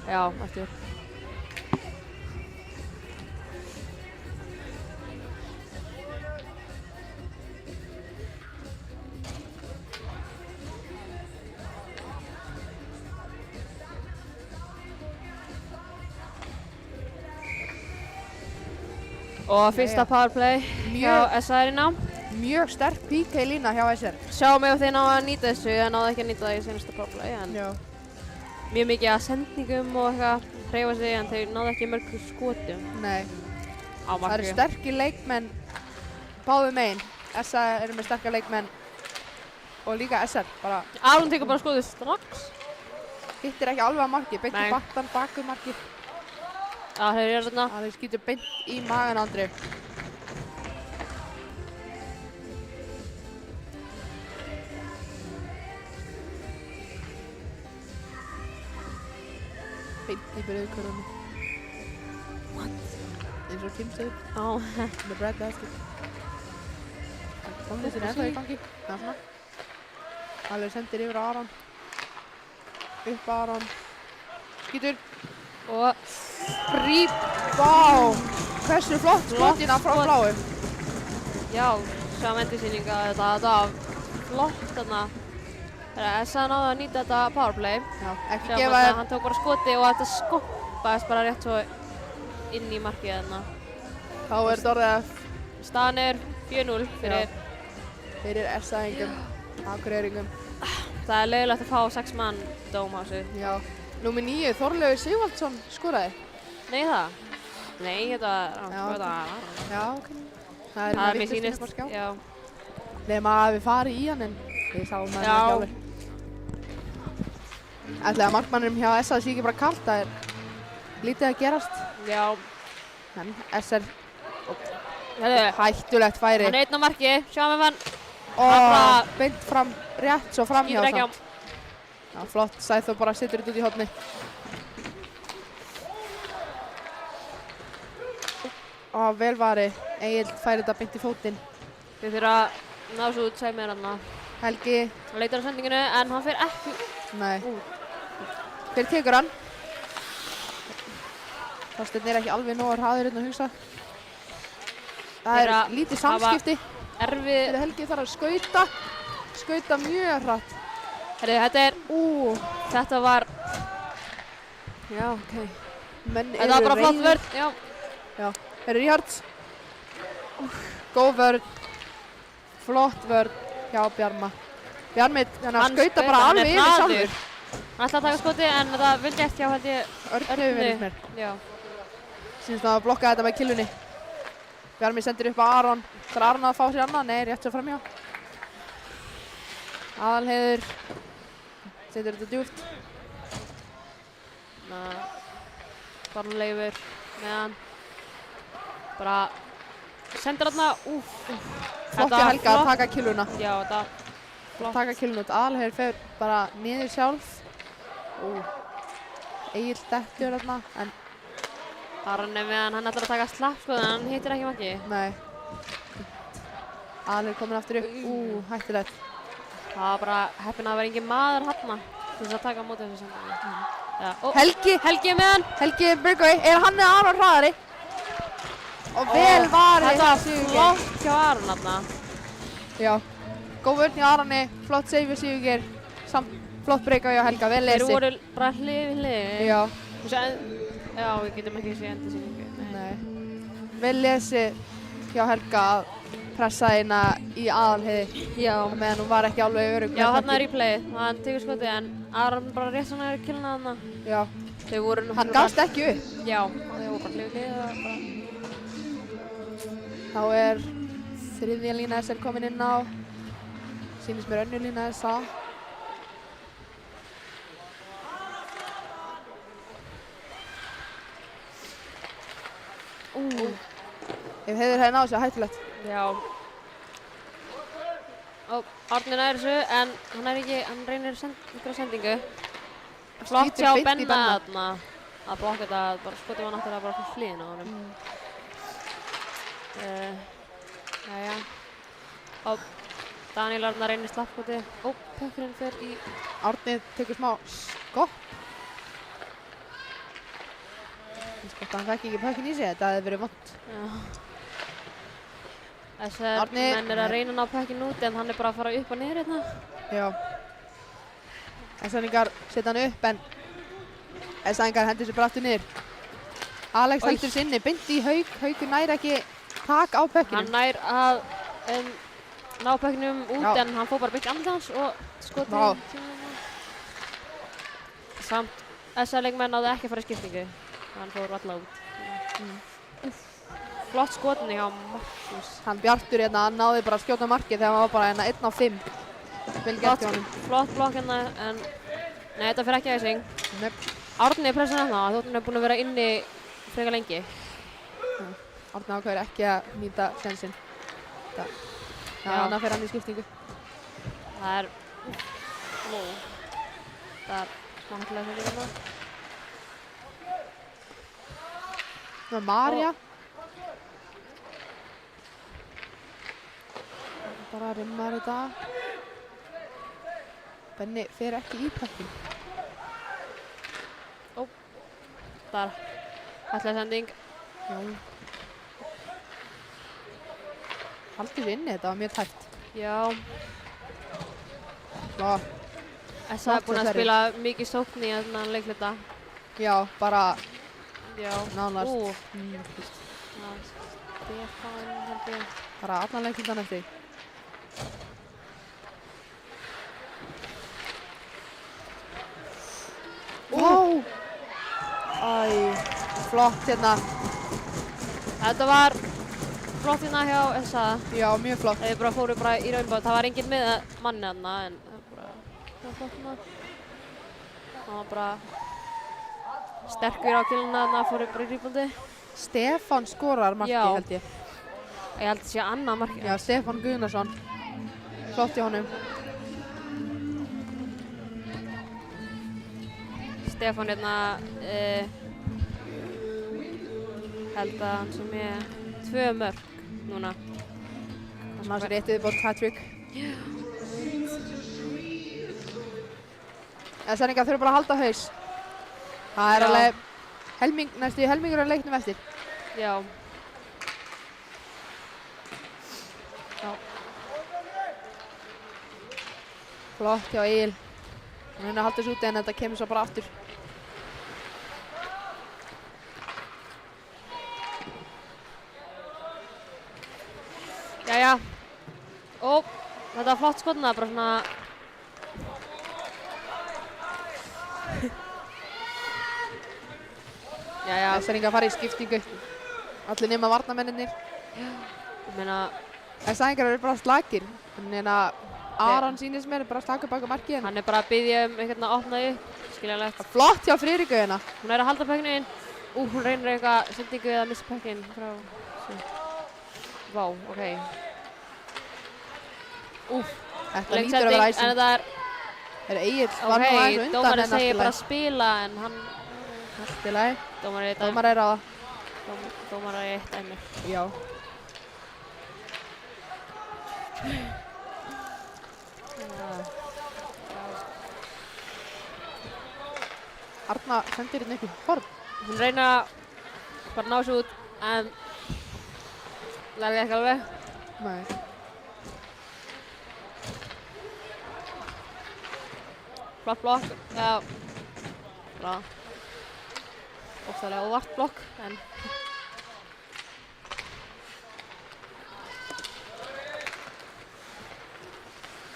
A: Já, aftur. Og fyrsta powerplay hjá SR-ina.
B: Mjög sterk PK lína hjá SR.
A: Sjáum ef þeir náðu að nýta þessu, þeir náðu ekki að nýta það í seinasta powerplay. Mjög mikið að sendingum og eitthvað hreyfa sig en þeir náðu ekki mörg skotum.
B: Nei.
A: Á marki.
B: Það eru sterkir leikmenn báðum megin. SR eru með sterkar leikmenn og líka SR bara.
A: Aron tekur bara skotið strax.
B: Hittir ekki alveg að marki, beint í baktan baku marki.
A: Já, þeir eru þarna.
B: Það skýtur beint í magan Andri. Beint í brauðkörðunni. Eins og Kim segir. Með Brad Basket. Tónlistin er það í gangi. Það er svona. Alveg sendir yfir á Aron. Upp á Aron. Skýtur.
A: Og
B: Bríp, vá! Hversu flott skotina frá bláu.
A: Já, sjáum endursýninga þetta var flott þarna. SR náðu að nýta þetta powerplay.
B: Já, ekki
A: sjáum
B: gefa
A: þarna, hann tók bara skoti og þetta skoppaðist bara rétt svo inn í markið þarna.
B: Þá er þetta orðið að
A: staðan er 4-0
B: fyrir SR-ingum, Akureyringum.
A: Það er leiðilegt að fá 6 mann dóm á sig.
B: Já. Númer 9, Þorleifur Sigvaldsson skoraði.
A: Nei það? Nei, þetta var
B: Já, ok. Það
A: er mér sýnist. Já.
B: Nefn að við farið í hann en við sáum það ekki alveg. Ætli að markmannum hjá SR sé ekki bara kalt, það er lítið að gerast.
A: Já.
B: En SR hættulegt færi.
A: Hann er einn á marki, sjáum við hann.
B: Og beint fram, rétt svo fram hjá
A: samt.
B: Já, flott, Sæþór bara setur þetta út í horni. Og vel varið. Egill færi þetta beint í fótinn.
A: Þau þurfa að ná svo út Sæmir hann að
B: Helgi,
A: leitar á sendinginu en hann fer ekki
B: nei.
A: út.
B: Hver tekur hann? Þorsteinn ekki alveg nógu hraður hérna að hugsa. Það
A: Þeirra
B: lítið
A: hafa
B: samskipti.
A: Erfið,
B: Þegar Helgi þarf að skauta mjög hratt.
A: þetta var, já, ok.
B: Menn
A: Þetta var bara flott
B: reiðir.
A: vörn, já.
B: Já, Herri Ríhards. Góð vörn. Flott vörn hjá Bjarma. Bjarmi, hann skauta bara
A: hann
B: alveg
A: er
B: yfir
A: hraður.
B: sjálfur.
A: Hann ætlaði að taka skoti en það vel gert hjá held ég
B: Örn hefur verið mér.
A: Já.
B: Sýnist að blokka þetta með killunni. Bjarmi sendir upp á Aron. Það Aron að fá sér annað? Nei, rétt sér framhjá. Aðalheiður. Setur þetta djúpt.
A: Þorleifur með hann. Bara sendir þarna,
B: Flott hjá Helga að taka killuna.
A: Já, þetta flott.
B: Taka killuna út. Aðalheiður fer bara niður sjálf. Egill dettur þarna, en
A: Aron er með hann, hann ætlar að taka slapp sko, en hann hittir ekki marki.
B: nei. Aðalheiður komin aftur upp. Hættulegt.
A: Það var bara heppinn að það var engin maður þarna til þess að taka á móti þessu sendingu. Já,
B: Helgi
A: Helgi er með hann.
B: Helgi Burgway, hann Aron hraðari? Og vel varið.
A: Þetta var flott hjá Aron þarna.
B: Já, góð vörn hjá Aroni, flott save við Sigurgeir, samt flott breyka hjá Helga, vel
A: Þeir
B: lesi.
A: voru bara hlið við hlið.
B: Já,
A: Já, við getum ekki séð endursýningu.
B: nei. Vel lesi hjá Helga að pressa hérna í Aðalheiði.
A: Já.
B: Meðan hún var ekki alveg örugg.
A: Já, þarna er replayið og hann tekur skotið en Aron bara rétt svona er killina þarna.
B: Já,
A: Þau voru
B: hann gafst ekki upp.
A: Já, þau voru bara hlið við hlið og bara...
B: Þá er þriðja lína SR komin inn á. Sýnist mér önnur lína SA. Ef Heiður hefði náð sér, hættulegt.
A: Já. Árni nær þessu en hann reynir einhverja sendingu. Flott
B: Skýtur
A: hjá
B: beint í
A: Benna
B: Benna.
A: þarna að blokka þetta, bara skotið var náttúrulega bara fyrir hliðina á honum. Jæja. Daniel Arna reynir slappskotið. Pökkurinn fer í...
B: Árni tekur smá skopp. Ég skott að hann fekk ekki pökkinn í sig, þetta hefði verið vont.
A: Þessar menn er að reyna að ná pökkinn út en hann er bara að fara upp og niður hérna.
B: Já. S-æningar setja hann upp en S-æningar hendur sér bara aftur niður. Alex heldur sinni, beint í Hauk. Haukur nær ekki tak á pökkinum.
A: Hann nær að ná pökkinum út en hann fór bara beint andans og skotið. Samt S-leikmenn náðu ekki að fara í skiptingu. Hann fór alla út. Flott skotin hjá Markus.
B: Hann Bjartur hérna, hann náði bara að skjóta markið þegar hann var bara hérna 1 á 5. Vel gert hjá honum.
A: Flott blokk hérna en nei, þetta fyrir ekki aðeins. Árni er pressan hérna, þótt hann er búinn að vera inni frekar lengi.
B: Árni ákveður ekki að nýta sénsinn. Já, þannig að fer hann í skiptingu.
A: Það er... Það er smakkilega fyrir hérna.
B: Það er Marja. Bara rimmar þetta. Benni fer ekki í pökkinn.
A: Það er ætlaði sending.
B: Já. Haldið inni, þetta var mjög tæft.
A: Já.
B: Flott.
A: S.A. er búinn að spila mikið sókn í þennan leikluta.
B: Já, bara
A: Já.
B: nánast.
A: Stefán held ég.
B: Bara allan leiklutan eftir. Flott hérna.
A: Þetta var flott hérna hjá S.A.
B: Já, mjög flott.
A: Þeir bara fóru bara í raunbátt. Það var enginn með manni þarna en það var bara flott hérna. Það var bara sterkur á killina þarna, fóru bara í rýpundi.
B: Stefán skorar markið held ég.
A: Ég held að það sé annað markið.
B: Já, Stefán Guðnason. Flott í honum.
A: Stefán hérna held að hann sem ég 2 mörk núna.
B: Þannig að réttið bótt hat-trick. SR-ingar þurfa bara að halda haus. Það er alveg næstu helmingur af leiknum eftir.
A: Já.
B: Flott hjá Egil. Hann er að halda þessu úti en þetta kemur svo bara aftur.
A: Jæja. Ó, þetta var flott skotna, bara svona... Jæja.
B: SR-ingar fara í skiptingu. Allir nema varnarmennirnir.
A: Ég meina...
B: SR-ingar eru bara slakir. En Aron sýnist mér bara að slaka baka markið.
A: Hann er bara að biðja einhvern að opna upp. Skiljanlegt.
B: Flott hjá Friðriku hérna.
A: Hún er að halda pökkinu inn. Hún reynir eitthvað sendingu eða missa pökkinn frá sér. Vá, ok.
B: Þetta lítur að vera æsum.
A: En þetta er...
B: Egil var nú aðeins undan
A: dómarinn
B: en
A: segir bara
B: allt
A: spila en hann...
B: Allt í lagi.
A: Dómari
B: Dómar er á það.
A: Dómari eitt dæmi.
B: Já. Arna sendir hérna upp í horn.
A: Hún reynir að bara ná sér út en lærði ekki alveg.
B: Nei.
A: Flott blokk, já, bra. Óttalega óvart blokk, en...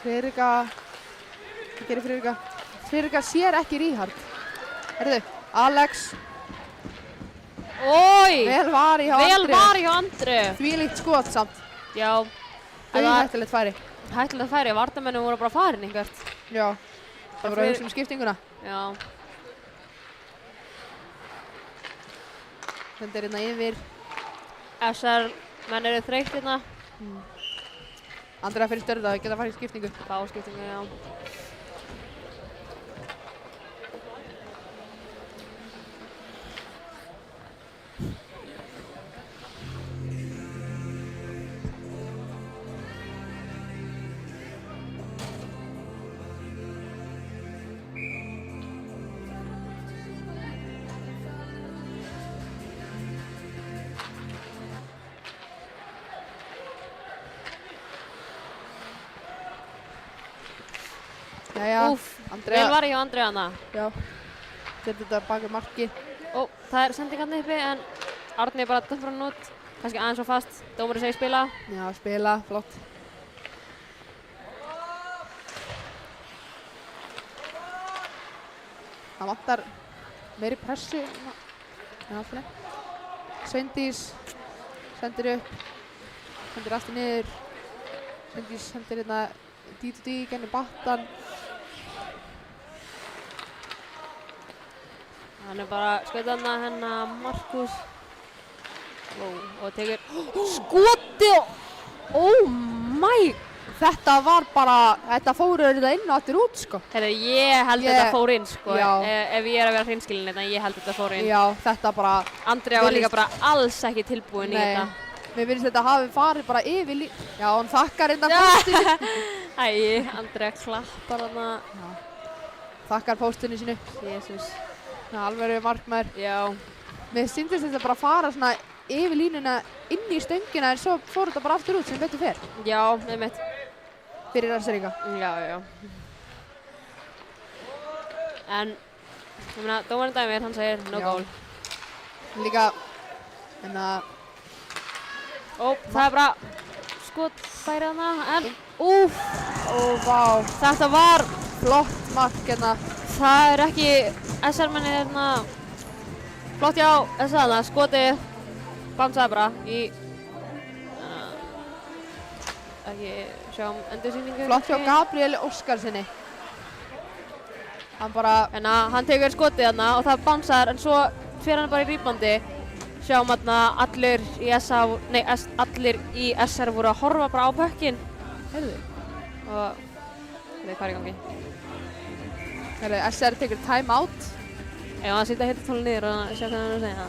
B: Friðrika, hvað gerir Friðrika? Friðrika sér ekki Ríhard. Herðu, Alex.
A: Ói!
B: Vel var í hjá Andreu.
A: Vel var í hjá Andreu.
B: Þvílíkt skot samt.
A: Já.
B: Hættulegt færi.
A: Hættulegt færi, varnarmennum voru bara farin einhvert.
B: Já. Það voru að hugsa skiptinguna.
A: Já.
B: Sendir hérna yfir.
A: SR menn eru þreytt hérna.
B: Andrea fyrir störða, við geta farið í skiptingu.
A: Fá skiptingu, já.
B: Jæja, Andrea.
A: Vel var ég á Andrea hana.
B: Já. Setur þetta baka marki.
A: Ó, það er sendingarni uppi en Árni bara dömpur hann út. Kannski aðeins og fast. Dómari segir spila.
B: Já, spila, flott. Það vantar meiri pressu. En alltaf. Sveindís sendir upp. Sendir aftur niður. Sveindís sendir hérna D2D, gennir battan.
A: Hann er bara skautað hana hennar Markus. Og tekur skoti og oh my.
B: Þetta var bara, þetta fóru þetta inn og aftur út sko.
A: Herri, ég held þetta fór inn sko.
B: Já.
A: Ef ég er að vera hreinskilin þetta, ég held þetta fór inn.
B: Já, þetta bara.
A: Andrea var líka bara alls ekki tilbúin í þetta.
B: Mér finnst þetta hafi farið bara yfir Já, hann þakkar hérna póstinu.
A: Æ, Andrea klappar hana.
B: Já. Þakkar póstinu sínu.
A: Jésús.
B: Alveg markmaður.
A: Já.
B: Mér syndist þetta bara fara svona yfir línuna inn í stöngina en svo fór þetta bara aftur út sem betur fer.
A: Já, einmitt.
B: Fyrir SR-inga.
A: Já. En, ég meina, dómarinn dæmir, hann segir no goal.
B: Líka, en
A: Ó, það er bara skotfæri hana, en
B: vá.
A: Þetta var
B: flott mark hérna.
A: Það er ekki SR-menni hérna flott hjá SR hana, skotið bánsaði bara í ekki sjáum endursýningu.
B: Flott hjá Gabriel Óskarsinni. Hann bara
A: hann tekur skotið hana og það bánsaðar en svo fer hann bara í rýpandi. Sjáum hérna allir í SR voru að horfa bara á pökkinn.
B: Heyrðu.
A: Og hvað er í gangi?
B: Heyrðu, SR tekur time out.
A: Já, hann sýtti að heita tónu niður og sjá hvað hann er að segja.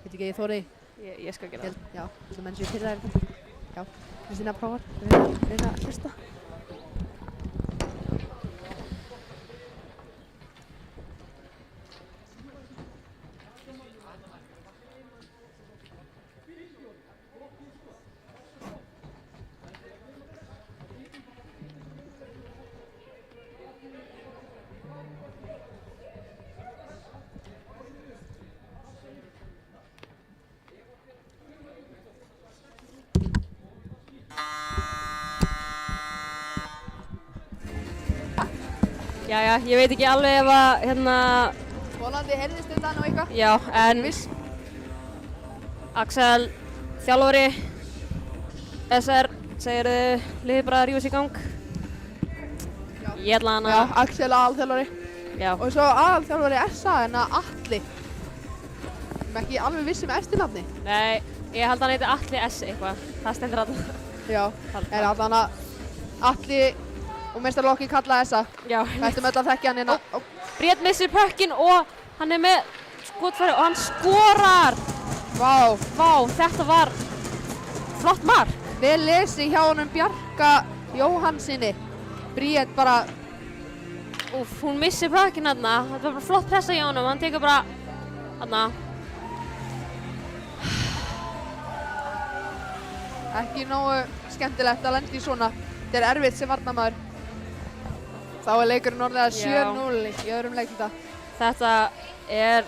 B: Veit ekki, ég þóri.
A: Ég skal gera það.
B: Já, þessum menn séu pyrraðir þetta. Já, Kristína prófar, reyna að hlusta.
A: Jæja, ég veit ekki alveg ef að,
B: Vonandi heyrðist þetta nú eitthvað.
A: já, en
B: Viss.
A: Axel, þjálfari, SR, segirðu liðið bara að rífa sig í gang?
B: Já.
A: Ég ætla hann
B: Já,
A: að,
B: Axel aðalþjálfari.
A: já,
B: Og svo aðalþjálfari SA en að Atli. Ég er ekki alveg viss eftirnafni.
A: nei, ég held að hann heiti Atli S eitthvað, það stendur alltaf.
B: Já, er allan að Atli og meistarlokki kalla SA.
A: Já,
B: Við ættum öll að þekkja hann hérna.
A: Bríett missir pökkinn og hann er með skotfæri og hann skorar!
B: Vá,
A: Vá, þetta var flott mark.
B: vel lesi hjá honum Bjarka Jóhannsinni. Bríett bara,
A: Úff, hún missir pökkinn þarna, þetta var bara flott pressa hjá honum, hann tekur bara þarna.
B: ekki nógu skemmtilegt að lenda í svona. Þetta er erfitt sem varnarmaður. Þá er leikurinn orðið 7-0 í öðrum leikluta.
A: Þetta er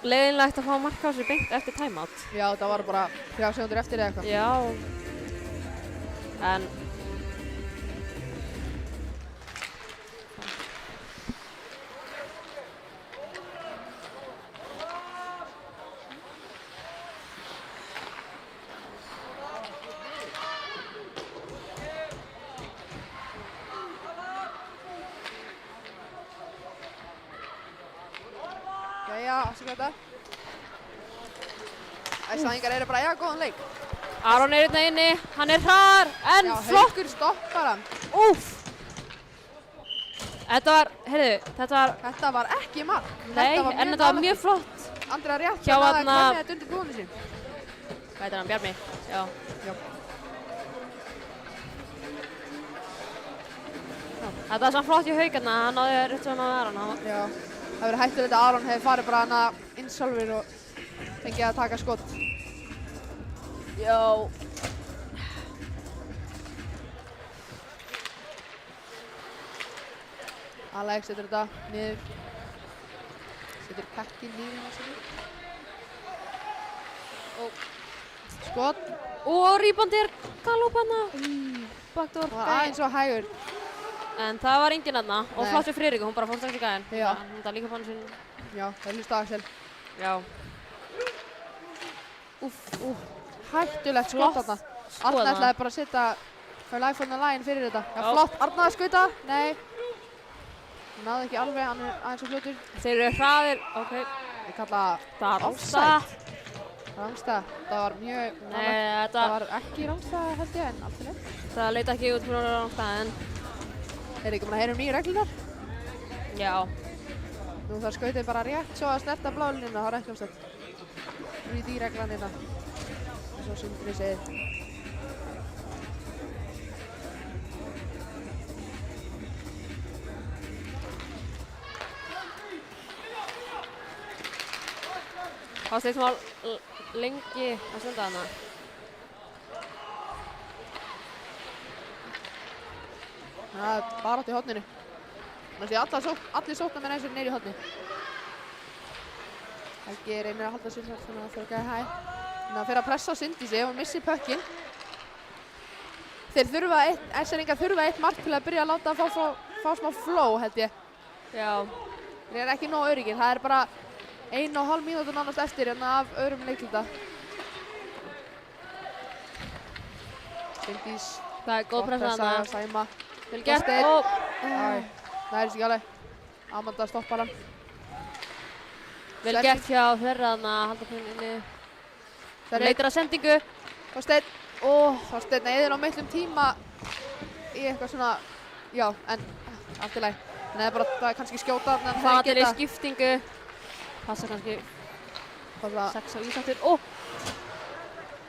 A: leiðinlegt að fá mark á sig beint eftir timeout.
B: Já, það var bara 3 sekúndur eftir eða eitthvað.
A: Já. En
B: Jæja, afsaka þetta. Æslandingar eru bara, já, góðan leik.
A: Aron er hérna inni, hann er hraðar, en
B: Já,
A: flott.
B: Haukur stoppar hann.
A: Úff. Þetta var, heyrðu,
B: Þetta var ekki mark.
A: nei, en þetta var mjög flott.
B: Andrea rétt
A: Hjá
B: að
A: þarna-
B: kemja þetta undir búinu sín.
A: Hvað heitir hann, Bjarmi? Já.
B: Já.
A: Þetta var svona flott í Haukarna, hann náði rétt sem að Aron.
B: Já. Það verið hættur þetta að Aron hefði farið bara hana inn sjálfur og fengið að taka skot.
A: Já.
B: Alex setur þetta niður. Setur pekkin niður á sig. Og skot.
A: Og rýbandi er galopana. Backdoor.
B: Það var aðeins og hægur.
A: En það var enginn aðna og
B: Nei.
A: flott við Friðriku, hún bara fór strax í gæðin.
B: Já.
A: Hún það líka fann sinn.
B: Já, það er hlusta Axel.
A: Já.
B: Hættulegt skot
A: Flott
B: þarna.
A: skot
B: Arna
A: þarna.
B: ætlaði bara að setja her life on the line fyrir þetta. Já,
A: Já.
B: flott. Arna að skauta. Nei. Hann náði ekki alveg, hann er aðeins og fljótur.
A: Þeir eru hraðir. Ok.
B: Ég kalla
A: Það er
B: offside.
A: offside.
B: Rangstæð. Það var mjög...
A: Nei,
B: Það var ekki rangstæð held ég en allt er leið.
A: það leit ekki út fyrir að rángstæða en
B: Er ekki búin að heyra um nýju reglunar?
A: já.
B: Nú þarf skautið bara rétt svo að snerta blálínuna, það er ekki ástætt. Nú í því reglan hérna. Eins og Sindri segir.
A: Það var smá lengi að stunda hana.
B: Það er bara átt í horninu. Þannig að allir sóknar með næstur neyri í horni. Helgi reynir að halda sér svona að fyrir að gæða hæ. Þannig að fyrir að pressa á Sindísi ef hann missir pökkinn. Þeir þurfa SR-ingar þurfa eitt mark til að byrja að láta að fá smá flow held ég.
A: Já.
B: Þeir eru ekki nógu öryggir, það er bara 1,5 mínútur nánast eftir hérna af öðrum leikluta. Sindís.
A: Það er góð pressa hana.
B: Sæma.
A: Vel gert.
B: Þorsteinn.
A: Og
B: Það er ekki alveg. Amanda stoppar hann.
A: vel gert hjá þeirra hana að halda fyrir inni.
B: Það
A: Leitar að sendingu.
B: Þorsteinn. Þorsteinn eyðir á miklum tíma í eitthvað svona, já, en allt í lagi. Nei, bara það er kannski skjóta þarna en
A: Fatir í skiptingu. Passa kannski
B: Passa.
A: 6 á ísáttur.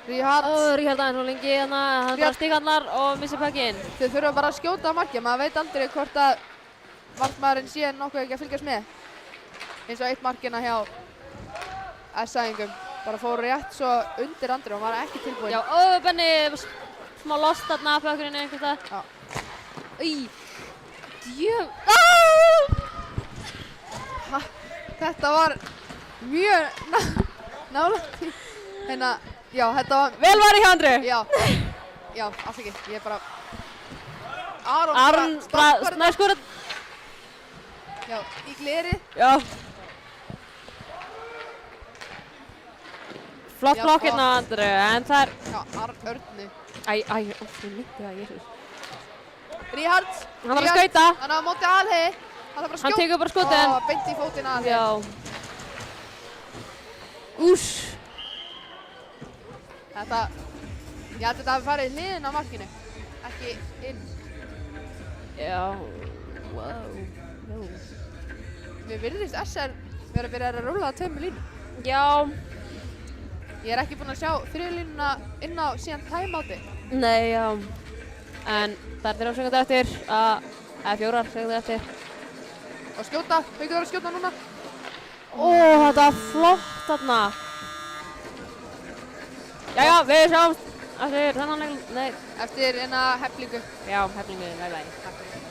B: Ríhard.
D: Ríkjald aðeins og lengi hérna, hann bara stíkallar og missir pökkinn.
B: Þau þurfa bara að skjóta á markið, maður veit aldrei hvort að markmaðurinn sé nokkuð ekki að fylgjast með. Eins og eitt markina hjá S-æðingum. Bara fór rétt svo undir Andri og var ekki tilbúinn.
D: Já, Benni, smá lost þarna að pökkurinn einhvers stað.
B: Já.
D: Í, djöf.
B: Þetta var mjög nálægt í. Hérna, já, þetta var...
D: Vel var í hjá Andri.
B: Já, alls ekki. Ég bara...
D: Aron bara snæskurð.
B: Já, í gleri.
D: Já. Flott blokk hérna á Andri, en það er...
B: Já, Örnu.
D: Ég myndi það, Jesús.
B: Ríhard.
D: Hann þarf að skauta.
B: Hann á móti Alheiði.
D: Hann tekur bara skotin.
B: Beint í fótinn Alheiði.
D: Já. Úss.
B: Þetta... Ég held að þetta hafi farið hliðin á markinu. Ekki inn.
D: Já. Wow.
B: Mér virðist SR vera að byrja að rúlla að tveimur línum.
D: Já.
B: Ég er ekki búinn að sjá þriðju línuna inn á síðan timeouti.
D: Nei, já. En það er 3 sekúndur eftir, eða 4 sekúndur eftir.
B: Og skjóta, Haukur þarf að skjóta núna.
D: Þetta var flott þarna. Jæja, við sjáumst eftir þennan leik, nei.
B: Eftir eina Heflingu.
D: Já, Heflingu, bye.
B: Takk fyrir.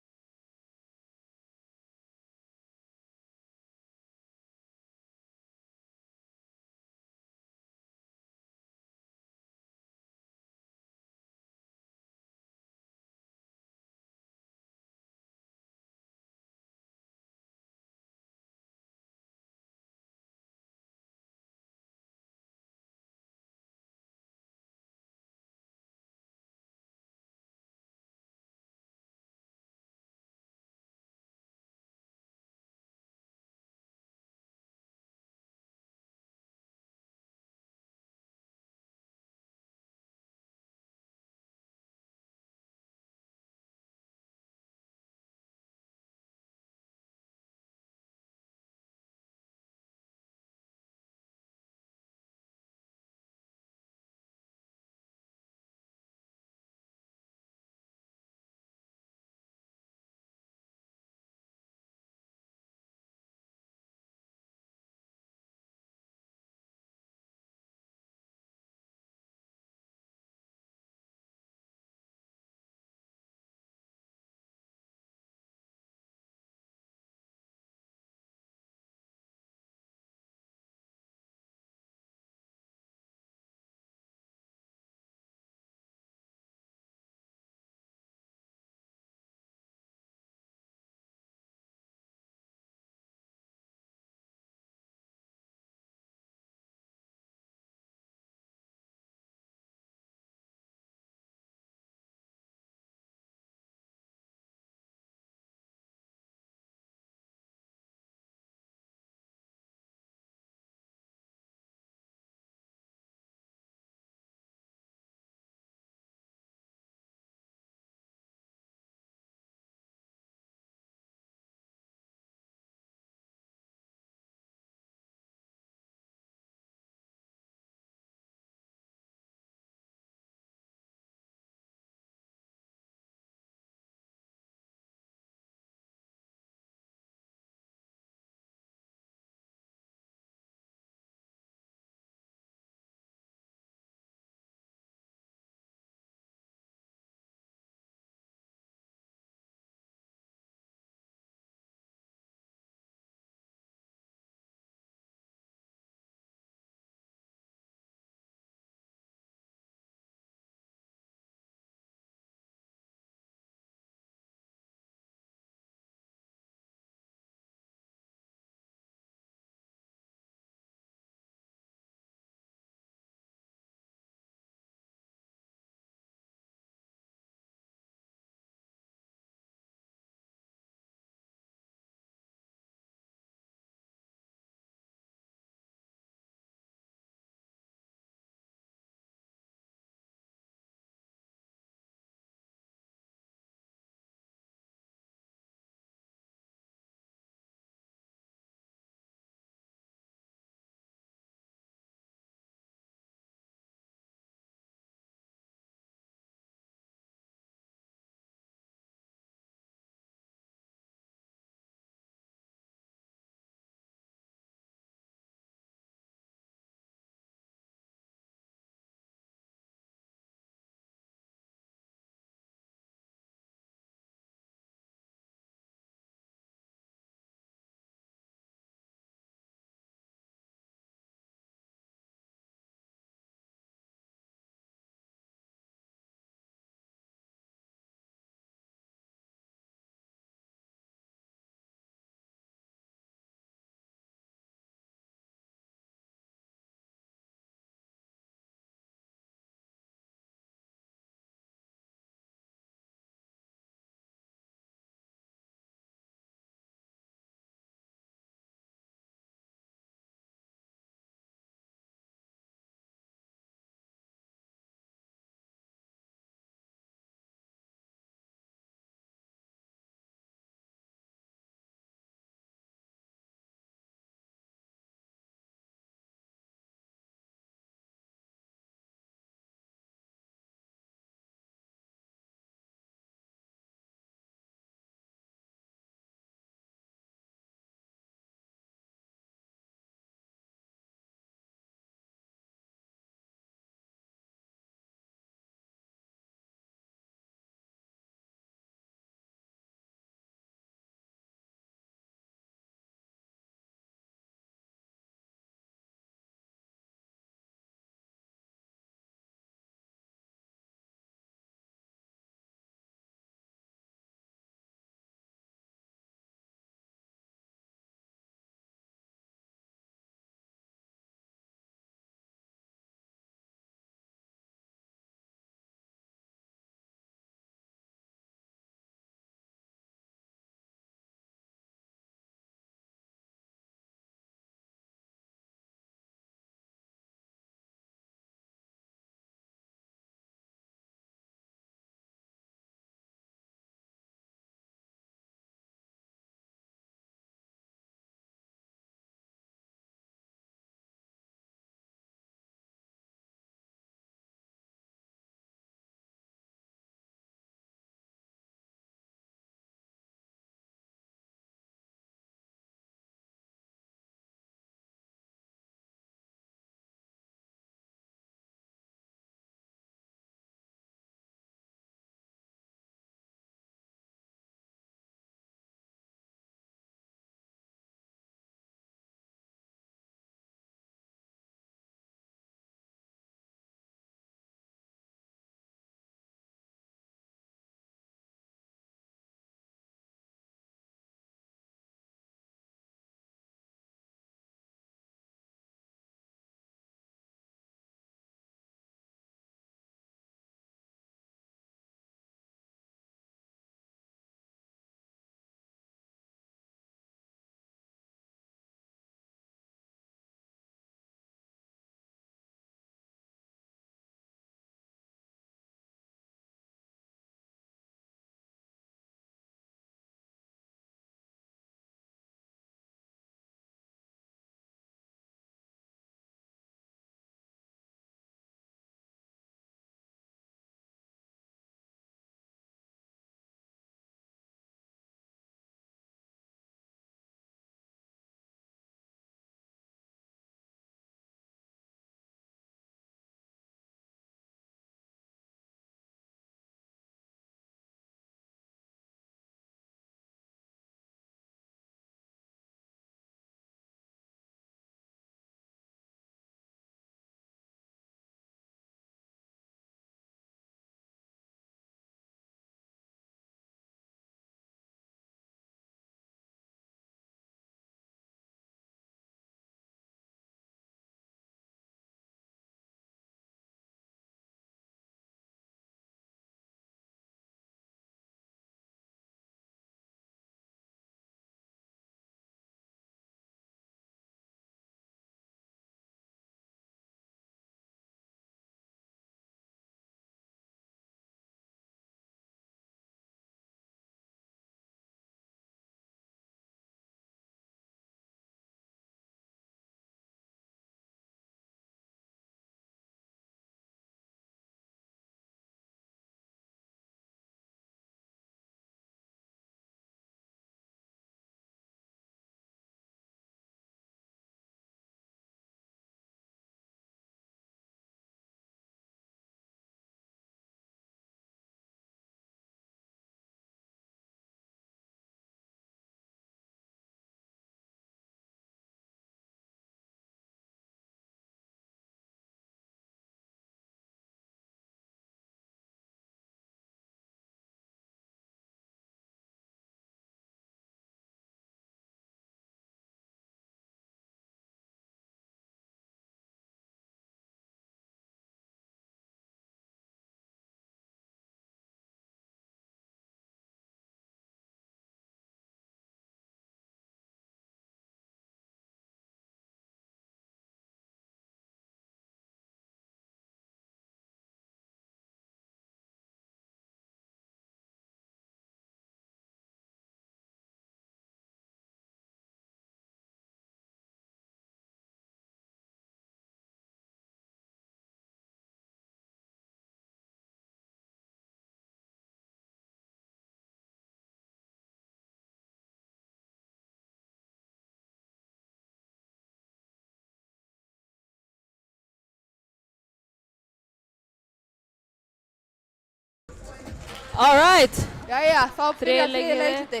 D: Alright.
B: Jæja, þá byrjar
D: Þriðja
B: þriðja
D: leikinn.
B: leikindi.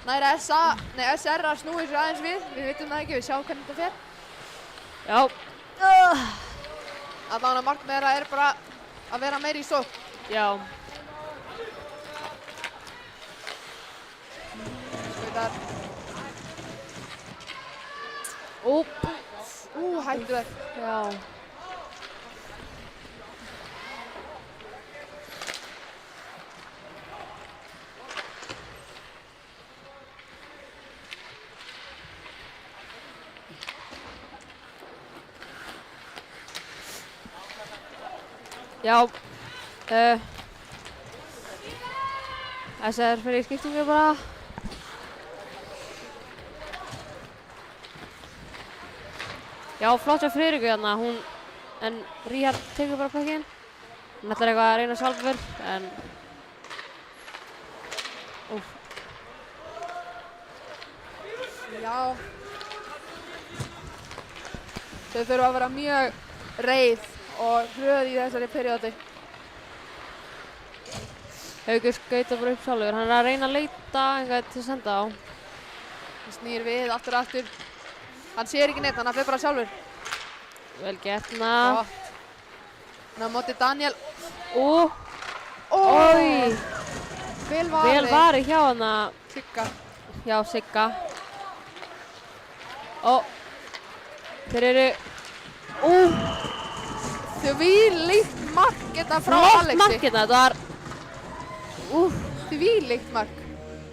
B: Næra SR að snúi sér aðeins við vitum það ekki, við sjáum hvernig þetta fer.
D: Já.
B: Allan að markmið þeirra er bara að vera meiri í sókn.
D: Já.
B: Skautar. Hættuleg.
D: Já. Já. SR fyrir í skiptingu bara. Já, flott hjá Friðriku hérna, en Ríhard tekur bara pökkinn. Hún ætlar eitthvað að reyna sjálfur, en...
B: Já. Þau þurfa að vera mjög reið og hröð í þessari periódu.
D: Haukur skautar bara upp sjálfur, hann er að reyna að leita eitthvað til að senda á.
B: Hann snýr við, aftur. Hann sér ekki neitt, hann fer bara sjálfur.
D: Vel gert hérna.
B: Gott. Ná móti Daniel.
D: Oj!
B: Vel varið.
D: Vel varið hjá hana.
B: Sigga.
D: Já, Sigga. Þeir eru...
B: Þvílíkt mark þetta frá
D: Flott
B: Alexi.
D: mark hérna, þetta var...
B: Þvílíkt mark.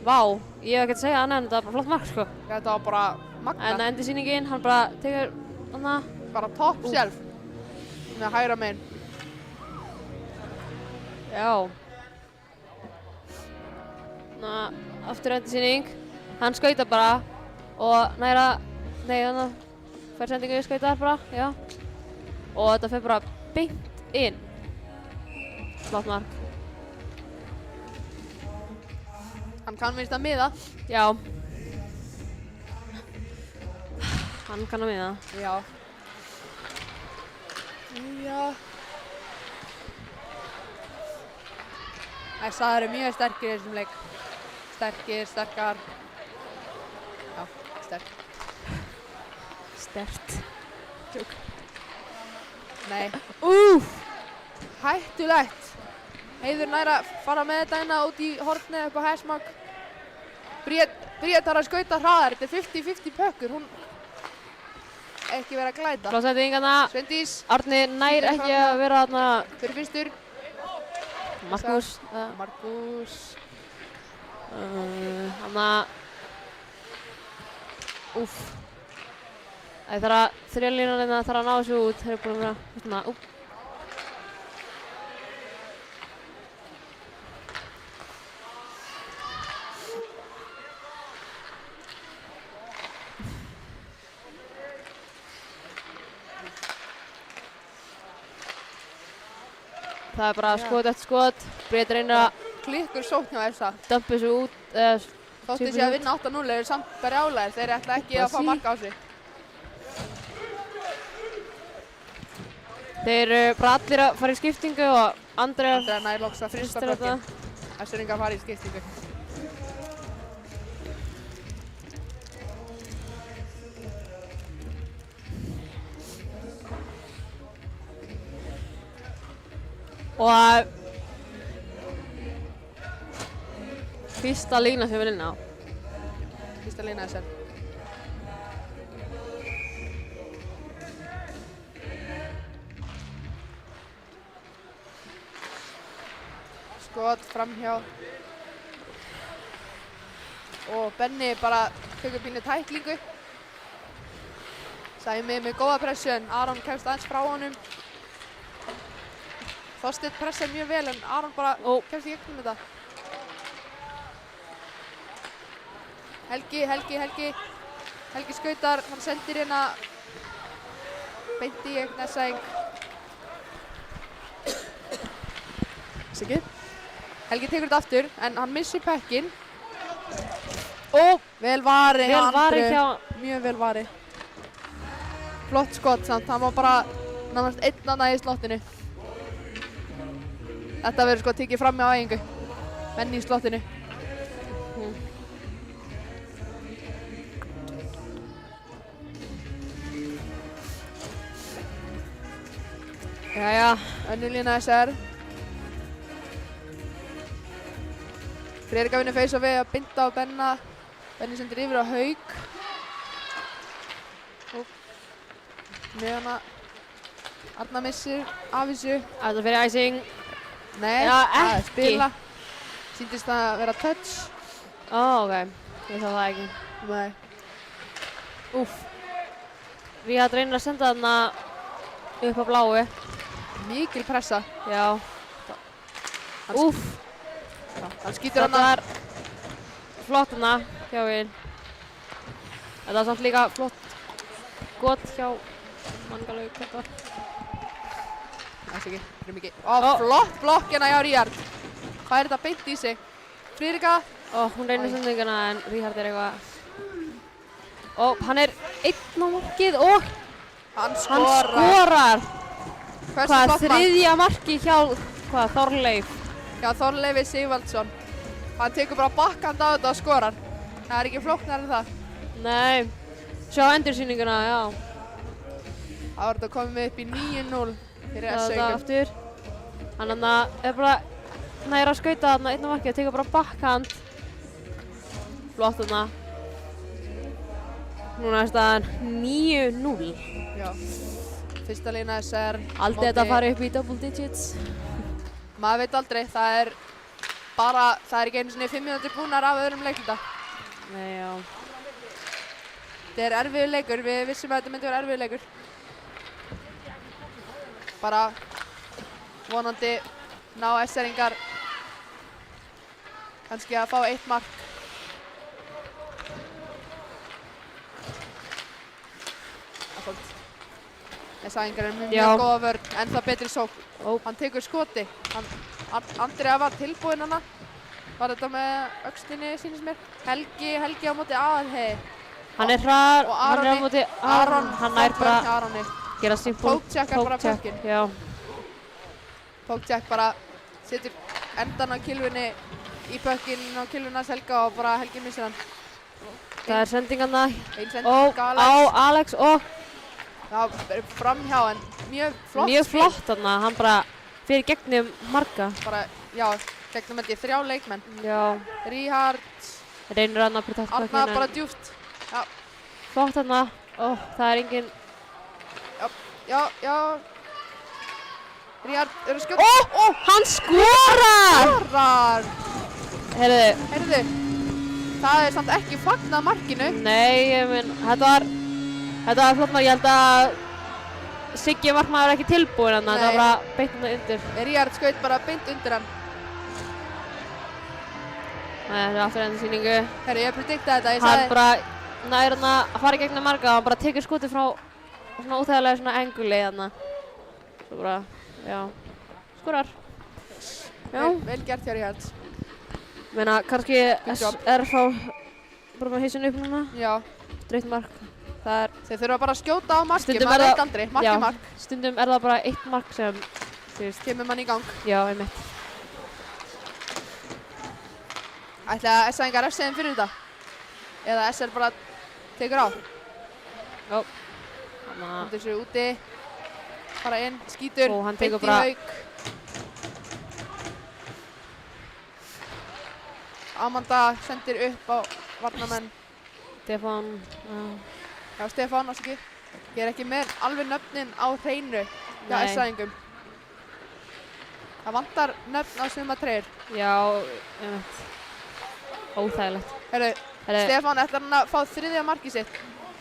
D: Vá, ég hef ekki að segja annað en þetta var bara flott mark, sko.
B: Þetta var bara magna.
D: En endursýningin, hann bara tekur hana.
B: Bara topp sjálf. Með hægra megin.
D: Já. Aftur endursýning. Hann skautar bara og næra... Nei, þannig fær sendingu við skautar bara, já. Og þetta fer bara beint inn. Flott mark.
B: Hann kann minnst að miða.
D: Já. Hann kann að miða.
B: Já. Já. Það eru mjög sterkir í þessum leik. Sterkar. Já, sterk.
D: Sterkt.
B: Tjók. Nei. Hættulegt. Heiður nær að fara með þetta hérna út í hornið upp á Hesmak. Bríet þarf að skauta hraðar. Þetta er 50-50 pökkur. Hún ekki verið að glæta.
D: Flott sending hana.
B: Sveindís.
D: Árni nær ekki að vera þarna.
B: Hver er fyrstur?
D: Markús.
B: Markús.
D: Hanna. Það þarf að þrjálínan hérna þarf að ná þessu út. Þeir eru búin að vera svona. Það er bara skot eftir skot. Bríet reynir að
B: Klikkur sókn hjá Elsa.
D: dömpa þessu út.
B: Þótti sé að vinna 8-0 eru samt brjálæðir. Þeir ætla ekki að fá mark á sig.
D: Þeir eru bara allir að fara í skiptingu og Andrea
B: nær loks að frysta
D: fristar
B: blokkinn.
D: þetta.
B: Össuringar fara í skiptingu.
D: Og fyrsta lína sem við erum inn á.
B: Fyrsta lína SR. Skot framhjá. Og Benni bara tekur pínu tæklingu. Sæmi með góða pressu en Aron kemst aðeins frá honum. Þorsteinn pressar mjög vel en Aron bara kemst í gegnum þetta. Helgi skautar, hann sendir hérna beint í eign Nessæng. Siggi. Helgi tekur þetta aftur en hann missir pökkinn. Vel varið hjá Andru. Mjög vel varið. Flott skot samt, hann var bara nánast einn annað í slottinu. Þetta verður sko tekið fram með á æfingu. Benni í slottinu.
D: Jæja.
B: Önnur lína SR. Friðrika vinnur face off við að binda á Benna. Benni sendir yfir á Hauk. Með hana. Arna missir af þessu.
D: Þetta fyrir icing.
B: Nei,
D: Já,
B: það er
D: ekki.
B: spila. Sýndist það að vera touch.
D: Ó, ok. Ég sá það ekki.
B: Nei.
D: Úff. Ríhard reynir að senda þarna upp á bláu.
B: Mikil pressa.
D: Já.
B: Hann-
D: Úff.
B: Hann skýtur
D: Þetta
B: hana.
D: var flott hana hjá Vin. Þetta var samt líka flott gott hjá Mangalau hvað var.
B: Þessi ekki, fyrir mikið. Ó, flott blokk hérna hjá Ríhard. Hvað er þetta beint í sig? Friðrika.
D: Ó, hún reynir sendinguna en Ríhard er eitthvað. Ó, hann er einn á markið og
B: Hann
D: hann
B: skorar.
D: skorar.
B: Hversu
D: Hvað,
B: flott mark?
D: þriðja marki hjá, Þorleif.
B: Já, Þorleifi Sigvaldsson. Hann tekur bara bakkand á þetta og skorar. Það er ekki flóknar en það.
D: Nei, sjá endursýninguna, já.
B: Það var þetta komið upp í 9-0 fyrir
D: Þetta
B: S-Haugum.
D: aftur. Hann er bara næra að skauta þarna einn á markið og tekur bara backhand. Flott þarna. Núna er staðan 9-0.
B: Já. Fyrsta lína SR.
D: Aldrei þetta fari upp í double digits.
B: Maður veit aldrei, það er bara, það er ekki einu sinni 5 mínútur búnar af öðrum leikluta.
D: Nei, já.
B: Þetta er erfiður leikur, við vissum að þetta myndi vera erfiður leikur. Bara vonandi ná SR-ingar kannski að fá 1 mark. Það fólt. SR-ingar er mjög
D: Já.
B: góða vörn, en það betri sókn.
D: Ó.
B: Hann tekur skoti. Andrea var tilbúinn hana. Var þetta með öxlinni, sýnist mér. Helgi á móti Aðalheiði.
D: Hann er hraðar,
B: Og
D: hann er á
B: Aroni-
D: móti Aron. Hann nær bara að
B: Aroni.
D: gera simple
B: Pokecheckar bara puckinn.
D: Já.
B: Pokecheck bara setur endan á kilfunni í puckinn á kilfunnas Helga og bara Helgi missir hann.
D: Það er sendingarna.
B: Ein
D: Ó,
B: sending
D: á Alex og
B: Já, framhjá en mjög flott
D: mjög
B: spil.
D: flott þarna. Hann bara fyrir gegnum marga.
B: Bara, já, gegnum þetta 3 leikmenn.
D: Já.
B: Ríhard,
D: Reynir hann að protect
B: Arna
D: puckinn.
B: bara djúpt. Já,
D: Flott þarna. Ó, það er engin.
B: já. Ríhard, eru skjótt.
D: Ó, hann skorar!
B: Skorar!
D: Heyrðu,
B: Heyrðu, það er samt ekki fagnað markinu.
D: nei, ég minn, þetta var flott maður. Ég held að Siggi markmaður er ekki tilbúinn hann. Þetta var
B: Nei.
D: bara beint hann undir.
B: Ríhard skaut bara beint undir hann.
D: Nei, þetta er aftur enn sýningu.
B: Herru, ég prediktaði þetta, ég
D: Hann
B: sagði.
D: bara nær hann að fara í gegnum marga og hann bara tekur skotið frá svona óþægilega svona anguli þarna. Svo bara, já, skorar. Já,
B: Vel gert hjá Ríhard.
D: meina kannski
B: Good job.
D: SR fá bara með hausinn upp núna.
B: Já,
D: Streitt mark. Það er,
B: þeir þurfa bara að skjóta á marki,
D: Stundum
B: maður
D: er það-
B: veit aldrei. Mark
D: já,
B: er mark,
D: stundum er það bara eitt mark sem, þú veist,
B: kemur mann í gang.
D: já, einmitt.
B: Ætli að S-æðingar refsi þeim fyrir þetta? Eða SR bara tekur á?
D: Já, þannig
B: Hann
D: að,
B: þessu úti, bara inn, skítur,
D: Og hann
B: beint
D: tekur
B: í
D: bara-
B: Hauk. Amanda sendir upp á varnamenn.
D: Stefán,
B: Já, Stefán, ásaki. Ég er ekki með alveg nöfnin á hreinu hjá
D: Nei.
B: S-æðingum. Það vantar nöfn á suma treyr.
D: já, einmitt. Óþægilegt.
B: Herru,
D: Herru,
B: Stefán ætlar hann að fá 3. markið sitt.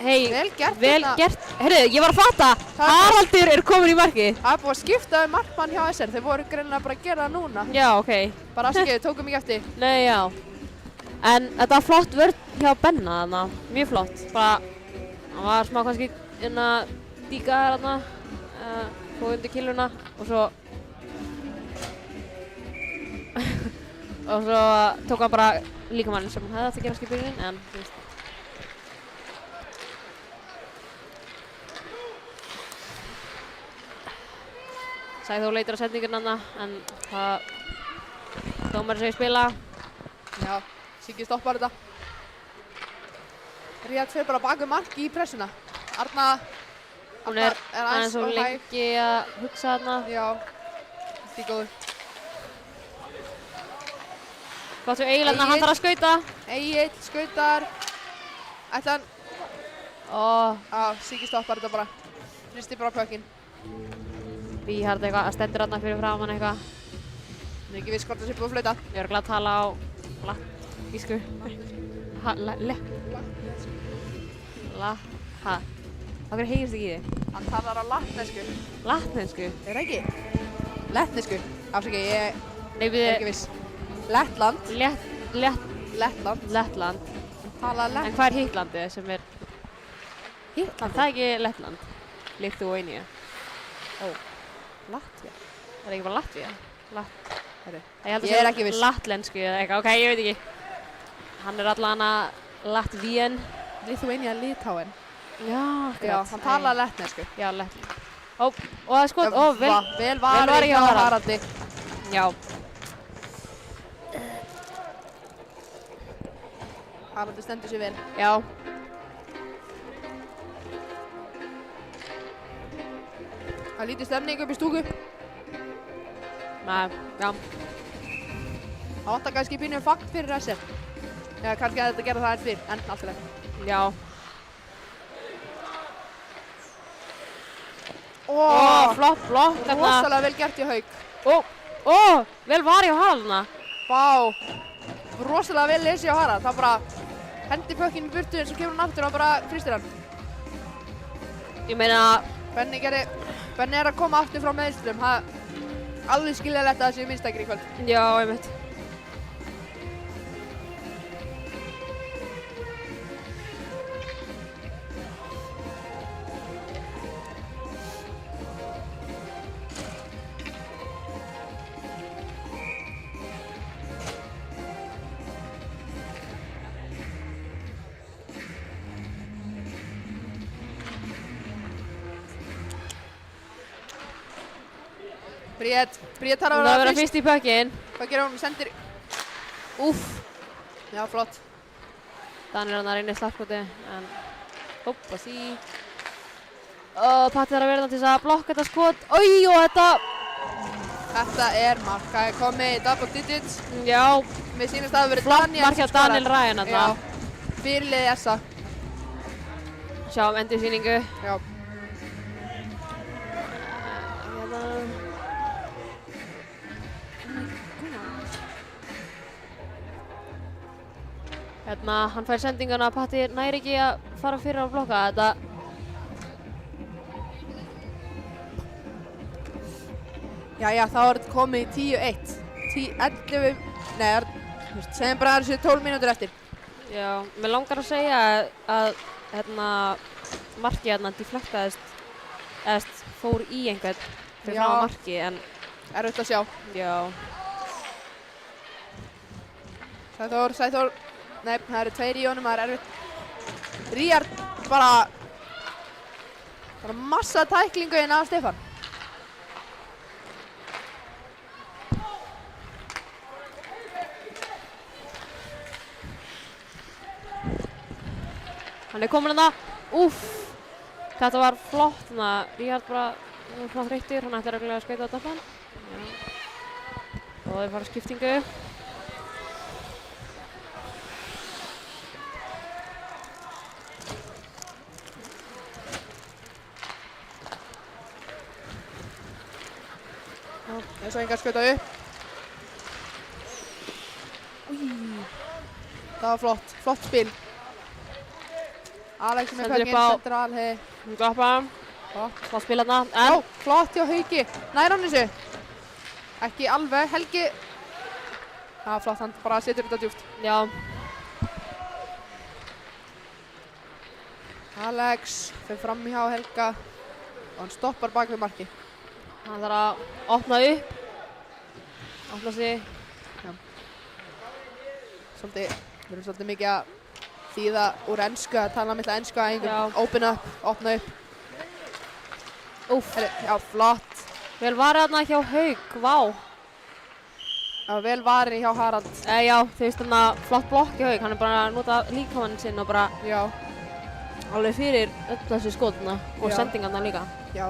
D: hei,
B: Vel gert
D: vel
B: hérna.
D: gert. Herru, ég var að fatta,
B: Það-
D: Haraldur er komin í markið.
B: Það er búið að skipta um markmann hjá SR. Þeir voru greinilega bara að gera það núna.
D: Já, ok.
B: Bara afsakið, við tókum ekki eftir.
D: Nei, já. En þetta var flott vörn hjá Benna þarna. Mjög flott. Bara, hann var smá kannski inn að díka þarna. Fóð undir killuna og svo... og svo tók hann bara líkamanninn sem hann hefði átt að gerast í byrjunin, en þú veist. Sæþór leitir að sendingin þarna, en það Dómari segir spila.
B: Já, Siggi stoppar þetta. Ríad fer bara bak við marki í pressuna. Arna
D: Hún er
B: aðeins
D: svo
B: of hæg.
D: lengi að hugsa þarna.
B: Já, því góður.
D: Gott fyrir Egil þarna, hann
B: Egill.
D: þarf að skauta.
B: Egill skautar. Ætla hann. Siggi stoppar þetta bara. Hristi bara pökkinn.
D: Ríhard eitthvað, stendur þarna fyrir framan eitthvað.
B: Hann er ekki viss hvort það sé búið að flauta.
D: Ég er örugglega að tala á latísku. Af hverju heyrist ekki í þig?
B: Hann talar á latnesku.
D: Latnesku?
B: Er það ekki? Lettnesku. Afsakið, ég
D: Nei,
B: er
D: við
B: ekki viss. Lettland. Lettland.
D: Lettland.
B: Hann talar
D: En
B: Lettland.
D: hvað er Hittlandið sem er...
B: Hittland?
D: Það er ekki Lettland. Lithuania.
B: Latvía.
D: Er það ekki bara Latvía?
B: Herru.
D: Ég held að
B: Ég er
D: sé
B: ekki viss.
D: Latlensku eða eitthvað, ok, ég veit ekki. Hann er allan að Latvíen.
B: Lithuania, Litáen.
D: Já, akkurat.
B: Já, hann talar lettnesku.
D: Já, Lettland. Og það er skot,
B: Vel varið hjá Haraldi.
D: Já.
B: Haraldi stendur sér vel.
D: Já.
B: Það er lítið stemning upp í stúku.
D: Nei, já.
B: Það vantar kannski pínu fakt fyrir Resel. Já, kannski að þetta gera það fyrr, en allt í lagi.
D: Já. Flott blokk þarna.
B: Rosalega vel gert hjá Hauk.
D: Vel var hjá Haraldna.
B: Vá. Rosalega vel lesið hjá Harald. Það bara hendi pökkinn í burtu eins og kemur hann aftur og bara fristir hann.
D: Ég meina,
B: Benni er að koma aftur frá meiðslum. Alveg skiljanlegt að það séu minnstakir í kvöld.
D: já, einmitt.
B: Bríett þarf
D: Hún
B: að
D: þarf að
B: vera
D: vera
B: fyrst.
D: fyrst í pökkinn.
B: Hvað gerir hún? Sendir... Úff. Já, flott.
D: Danir hann að reyna í slappskoti, en hoppa sí. Patti þarf að vera þarna til þess að blokka þetta skot. Og þetta...
B: Þetta er mark. Það er komið í double digits.
D: Já,
B: Mér sýnist að það hafi verið
D: flott
B: Daniel
D: mark hjá
B: sem skorar.
D: Daniel Ryan þarna.
B: Já. Fyrirliði Essa.
D: Sjáum endursýningu.
B: Já.
D: Hérna, hann fær sendinguna að Patti næri ekki að fara fyrir að blokka þetta.
B: Jæja, þá er þetta komið í 10-1. 11... Nei, segjum bara að það séu 12 mínútur eftir.
D: Já, mér langar að segja að hérna, markið hérna deflektaðist, eða fór í einhvern fyrir
B: Já.
D: frá marki, en
B: Erfitt að sjá.
D: já.
B: Sæþór. Nei, það eru 2 í honum, það er erfitt. Ríard bara massa tæklingu inn af Stefán.
D: Hann er komin hérna. Úff. Þetta var flott hérna. Ríhard bara flott reittur. Hann ætlar örugglega að skauta á tappan. Og þeir fara skiptingu.
B: Ég svo engar skauta upp. Það var flott. Flott spil. Alex með
D: Sendir upp
B: pökkinn,
D: á-
B: sendir á Alheiði.
D: Hún goppa.
B: Flott.
D: Flott spil hérna.
B: Já,
D: En
B: flott hjá Hauki. Nær hann þessu. Ekki alveg. Helgi. Það var flott, hann bara setur þetta djúpt.
D: já.
B: Alex fer fram hjá Helga og hann stoppar bak við marki.
D: Hann þarf að opna upp. Opna sig.
B: Við erum svolítið mikið að þýða úr ensku, að tala milli ensku að
D: Já.
B: einhvern open up, opna upp.
D: Úff.
B: Já, flott.
D: Vel varið hérna hjá Hauk. Vá.
B: Það var vel varið hjá Harald.
D: Já, þú veist þarna flott blokk í Hauk, hann er bara að nota líkamann sinn og bara
B: Já,
D: alveg fyrir öll þessi skotna og
B: Já.
D: sendingarna líka.
B: já.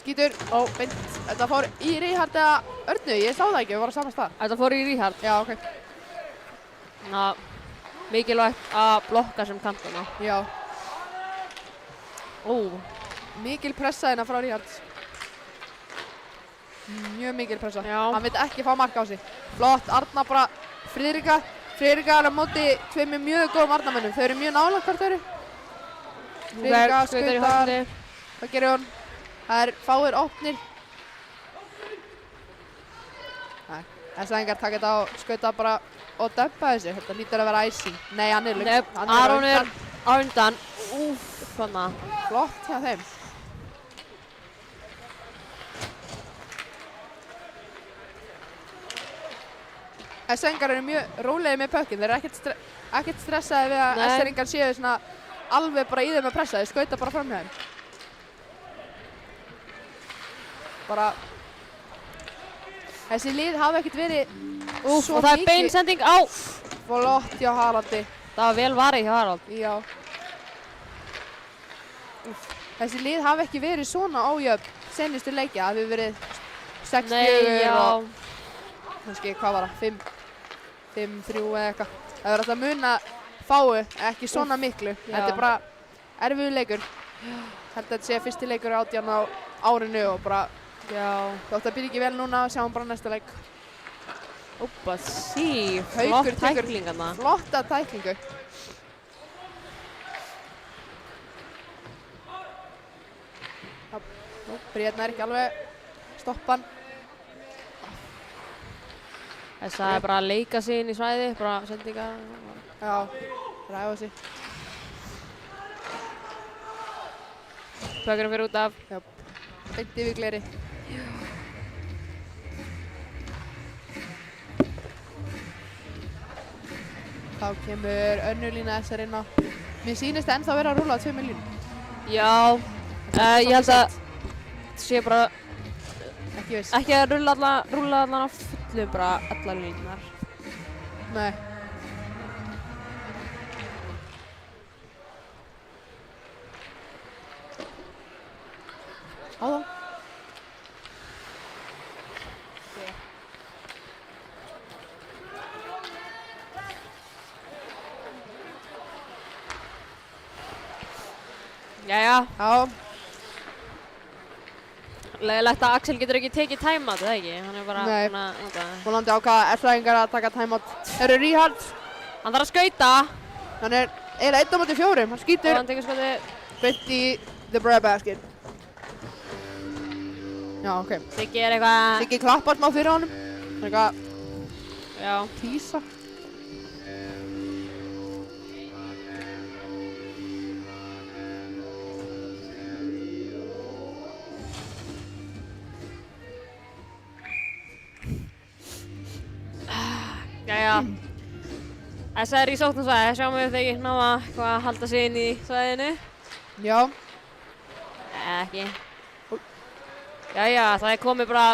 B: Skítur, beint, þetta fór í Ríhard eða Örnu, ég sá það ekki, við vorum á sama stað.
D: Þetta fór í Ríhard.
B: Já, ok.
D: Mikilvægt að blokka sem kantana.
B: Já. Mikil pressa hérna frá Ríhard. Mjög mikil pressa.
D: Já.
B: Hann vill ekki fá mark á sig. Flott, Arna bara, Friðrika er á móti tveimur mjög góðum Arnamönnum. Þau eru mjög nálægt hvort þau eru. Friðrika skautar. Hvað gerir hún? Það er fáir opnir. Þessæðingar taka þetta og skauta bara og dömpa þessu. Þetta lítur að vera icing. Nei, hann er lukt.
D: Aron er á undan. Svona.
B: Flott hjá þeim. Þessæðingar eru mjög rólegir með pökkinn. Þeir eru ekkert stressaði við að þessæðingar séu svona alveg bara í þeim að pressa. Þeir skauta bara fram hjá þeim. Bara þessi lið hafa ekkert verið svo mikið.
D: Og það er beinsending á.
B: Flott hjá Haraldi.
D: Það var vel varið hjá Harald.
B: Já. Þessi lið hafa ekki verið svona ójöfn seinustu leikja. Það hefur verið 6-4 og kannski, hvað var það? 5-3 eða eitthvað. Það verður alltaf að muna fáu, ekki svona miklu. Þetta er bara erfiður leikur. Þetta sé fyrsti leikur á 18 á árinu og bara þótt að byrja ekki vel núna og sjáum bara næsta leik.
D: Úpa, sí,
B: Haukur
D: flott
B: tekur
D: tæklingarna.
B: flotta tæklingu. Bríðarna er ekki alveg stoppan.
D: Þess að bara að leika sig inn í svæði, bara sendinga.
B: Já, ræða sig.
D: Pökkurinn fyrir út af.
B: Já, beint yfir gleri. Þá kemur önnur lína SR inn á. Mér sýnist ennþá vera að rúlla á 2 línu.
D: Já, ég held að sé bara
B: Ekki viss.
D: ekki að rúlla allan á fullu bara allar línunar.
B: Nei. Á þá.
D: Jæja,
B: Já,
D: leiðilegt að Axel getur ekki tekið timeout, eða ekki? Hann er bara
B: Nei.
D: búinn að nota það.
B: vonandi ákvaða erfræðingar að taka timeout. Eru Ríhard.
D: Hann þarf að skauta
B: Hann er eiginlega 1 á móti 4. Hann
D: og
B: skýtur
D: hann tekur skoti.
B: beint í the bread basket. Já, ok.
D: Siggi er eitthvað,
B: Siggi klappar smá fyrir honum. Það er eitthvað
D: já,
B: tísa.
D: jæja. SR í sóknarsvæði, sjáum við þegar ég náða eitthvað að halda sig inn í svæðinu.
B: Já,
D: Ekki. Jæja, það er komið bara,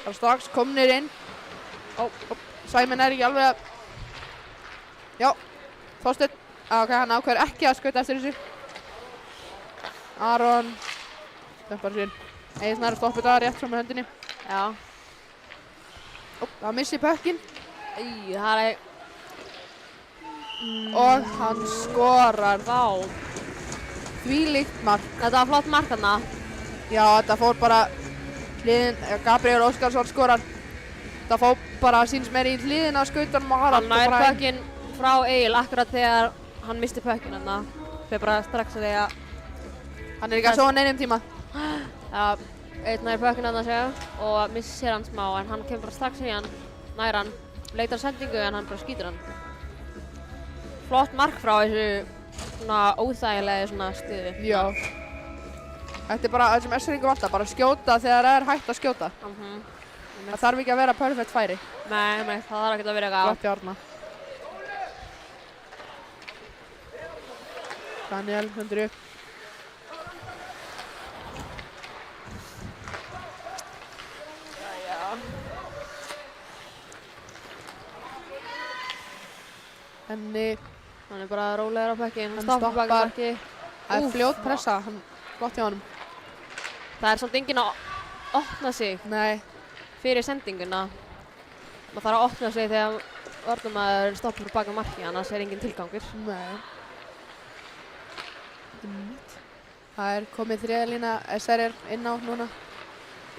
B: það er strax komnir inn. Sæminn er ekki alveg að... Já, Þorsteinn. Ok, hann ákveður ekki að skauta eftir þessu. Aron. Dömpar sér. Egil Snær stoppið það rétt frá með höndinni.
D: já.
B: Það missi pökkinn.
D: Það er,
B: Og hann skorar.
D: vá.
B: Þvílíkt mark.
D: Þetta var flott mark þarna.
B: Já, þetta fór bara hliðin. Gabriel Óskarsson skorar. Það fór bara síns meir í hliðina á skautunum á Harald.
D: Hann nær pökkinn frá Egil akkurat þegar hann misti pökkinn þarna. Þegar bara strax að segja,
B: Hann er ekki að sofa neinum tíma.
D: já, einn nær pökkinn þarna segja og missir hann smá en hann kemur bara strax í hann, nær hann, leitar sendingu en hann bara skýtur hann. Flott mark frá þessu svona óþægilegu svona stuði.
B: Já. Þetta er bara það sem S-ringu vantar, bara skjóta þegar það er hægt að skjóta. Það þarf ekki að vera perfect færi.
D: Nei, það þarf ekki að vera eitthvað.
B: Flott hjá Árna. Daniel hundur upp. Henni.
D: Hann er bara rólegur á pökkinn,
B: Hann
D: stoppar
B: stoppar.
D: bakmarki.
B: Það er fljót pressa, hann flott hjá honum.
D: Það er samt enginn að opna sig
B: Nei,
D: fyrir sendinguna. Maður þarf að opna sig þegar varnarmaður stoppar baka marki, annars er enginn tilgangur.
B: nei. Það er komið þriðja lína, SR er inn á núna.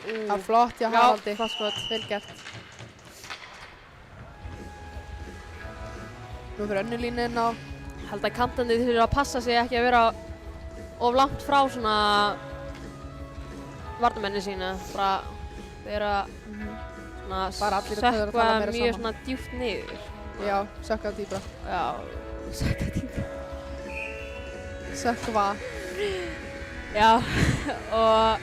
B: Það er flott hjá Haraldi.
D: Já, flott skot.
B: Vel gert. Nú fyrir önnur línu inn á.
D: Held að kantandi þurfa að passa sig ekki að vera of langt frá svona varnarmenni sína. Bara vera svona
B: Bara allir að tala
D: sökkva
B: meira
D: mjög
B: saman.
D: svona djúpt niður.
B: Já, sökka dýbra.
D: Já, sökkva djúpt.
B: Sökkva.
D: Já, og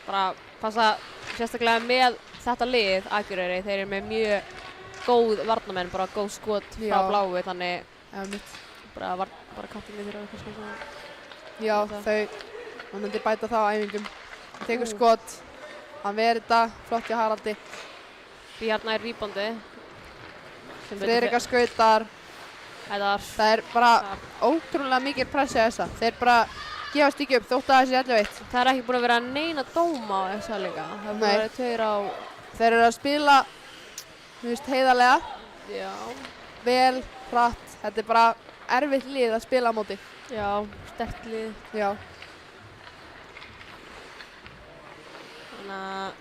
D: bara passa sérstaklega með þetta lið, Akureyri, þeir eru með mjög góð varnarmenn, bara góð skot frá
B: Já.
D: Bláu, þannig
B: Einmitt.
D: bara kantinni þurfa eitthvað svona.
B: Já, þau, hann myndi bæta það á æfingum. Hann tekur skot, hann verið þetta, flott hjá Haraldi.
D: Því hérna er rýbandi.
B: Friðrika skautar.
D: Það
B: Það er bara ótrúlega mikil pressa þessa. Þeir bara gefast ekki upp þótt að það sé 11-1.
D: það er ekki búin að vera neina dóma á þessa líka. Það er búin
B: Nei.
D: að vera tveir á...
B: Þeir eru að spila, þú veist, heiðarlega,
D: Já.
B: vel, hratt. Þetta er bara erfitt lið að spila á móti.
D: Já, sterkt lið.
B: Já.
D: Þannig að...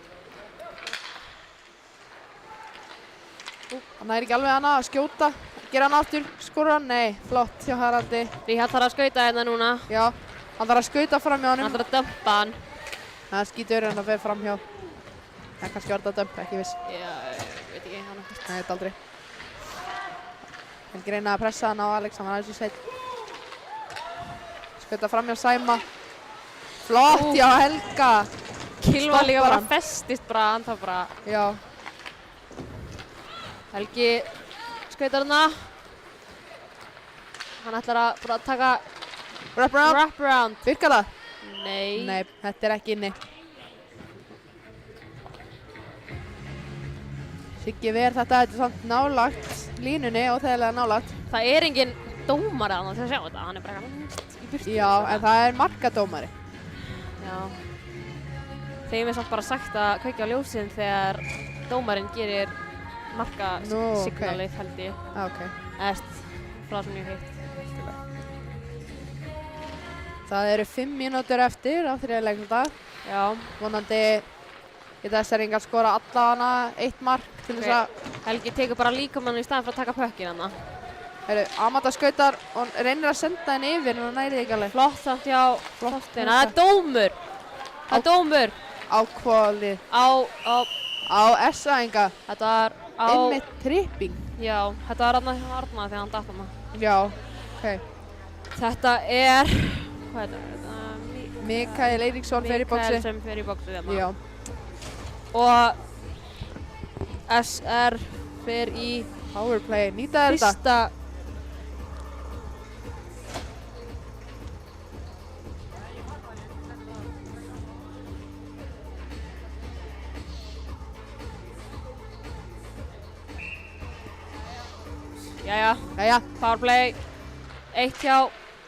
B: Hann næri ekki alveg hana að skjóta. Gera hann aftur, skorur hann? Nei, flott hjá Haraldi.
D: Ríhald þarf að skauta hérna núna.
B: Já, hann þarf að skauta fram hjá
D: Hann
B: honum.
D: þarf að dömpa hann.
B: Það skýtur hann að fer fram hjá. Það kannski var þetta að dömpa, ekki viss.
D: Já, veit ekki, hann ekkert.
B: Nei, þetta aldrei. Helgi reyna að pressa hann á Alex, hann var aðeins í sveit. Skauta fram hjá Sæma. Flott hjá Helga.
D: Kilva líka
B: Stoppar
D: bara
B: hann.
D: festist bara, hann þarf bara...
B: Já,
D: Helgi skautar hana. Hann ætlar að bara taka
B: wrap around.
D: wrap around.
B: Virkar það?
D: Nei.
B: Nei, þetta er ekki inni. Siggi ver þetta er samt nálagt línunni, óþægilega nálagt.
D: Það er enginn dómari þarna til að sjá þetta. Hann er bara í burtu.
B: Já, en það er markadómari.
D: Já. Þeim er samt bara sagt að kveikja á ljósin þegar dómarinn gerir
B: Nú,
D: markasignalið, held ég.
B: Ok.
D: Eðst, frá sem ég heit.
B: Það eru 5 mínútur eftir á þriðja leikluta.
D: Já.
B: Vonandi geta SR-ingar skora allavega 1 mark til þess að...
D: Helgi tekur bara líkamann í staðinn fyrir að taka pökkinn hana.
B: Heyrðu, Amanda skautar og reynir að senda henni yfir en hún næri ekki alveg.
D: Flott samt hjá
B: Flott.
D: Þorstein. Það er dómur. Það er dómur.
B: Á kvali. Á SA-inga.
D: Þetta var á...
B: Einmitt tripping.
D: Já, þetta var Arna þegar hann datt hana.
B: Já, ok.
D: Þetta er... Hvað er þetta?
B: Mikael Eiríksson fer í bóksi.
D: Mikael sem fer í bóksi þarna.
B: Já.
D: Og SR fer í
B: Powerplay, nýta þetta.
D: fyrsta... Jæja,
B: Jæja,
D: powerplay, 1 hjá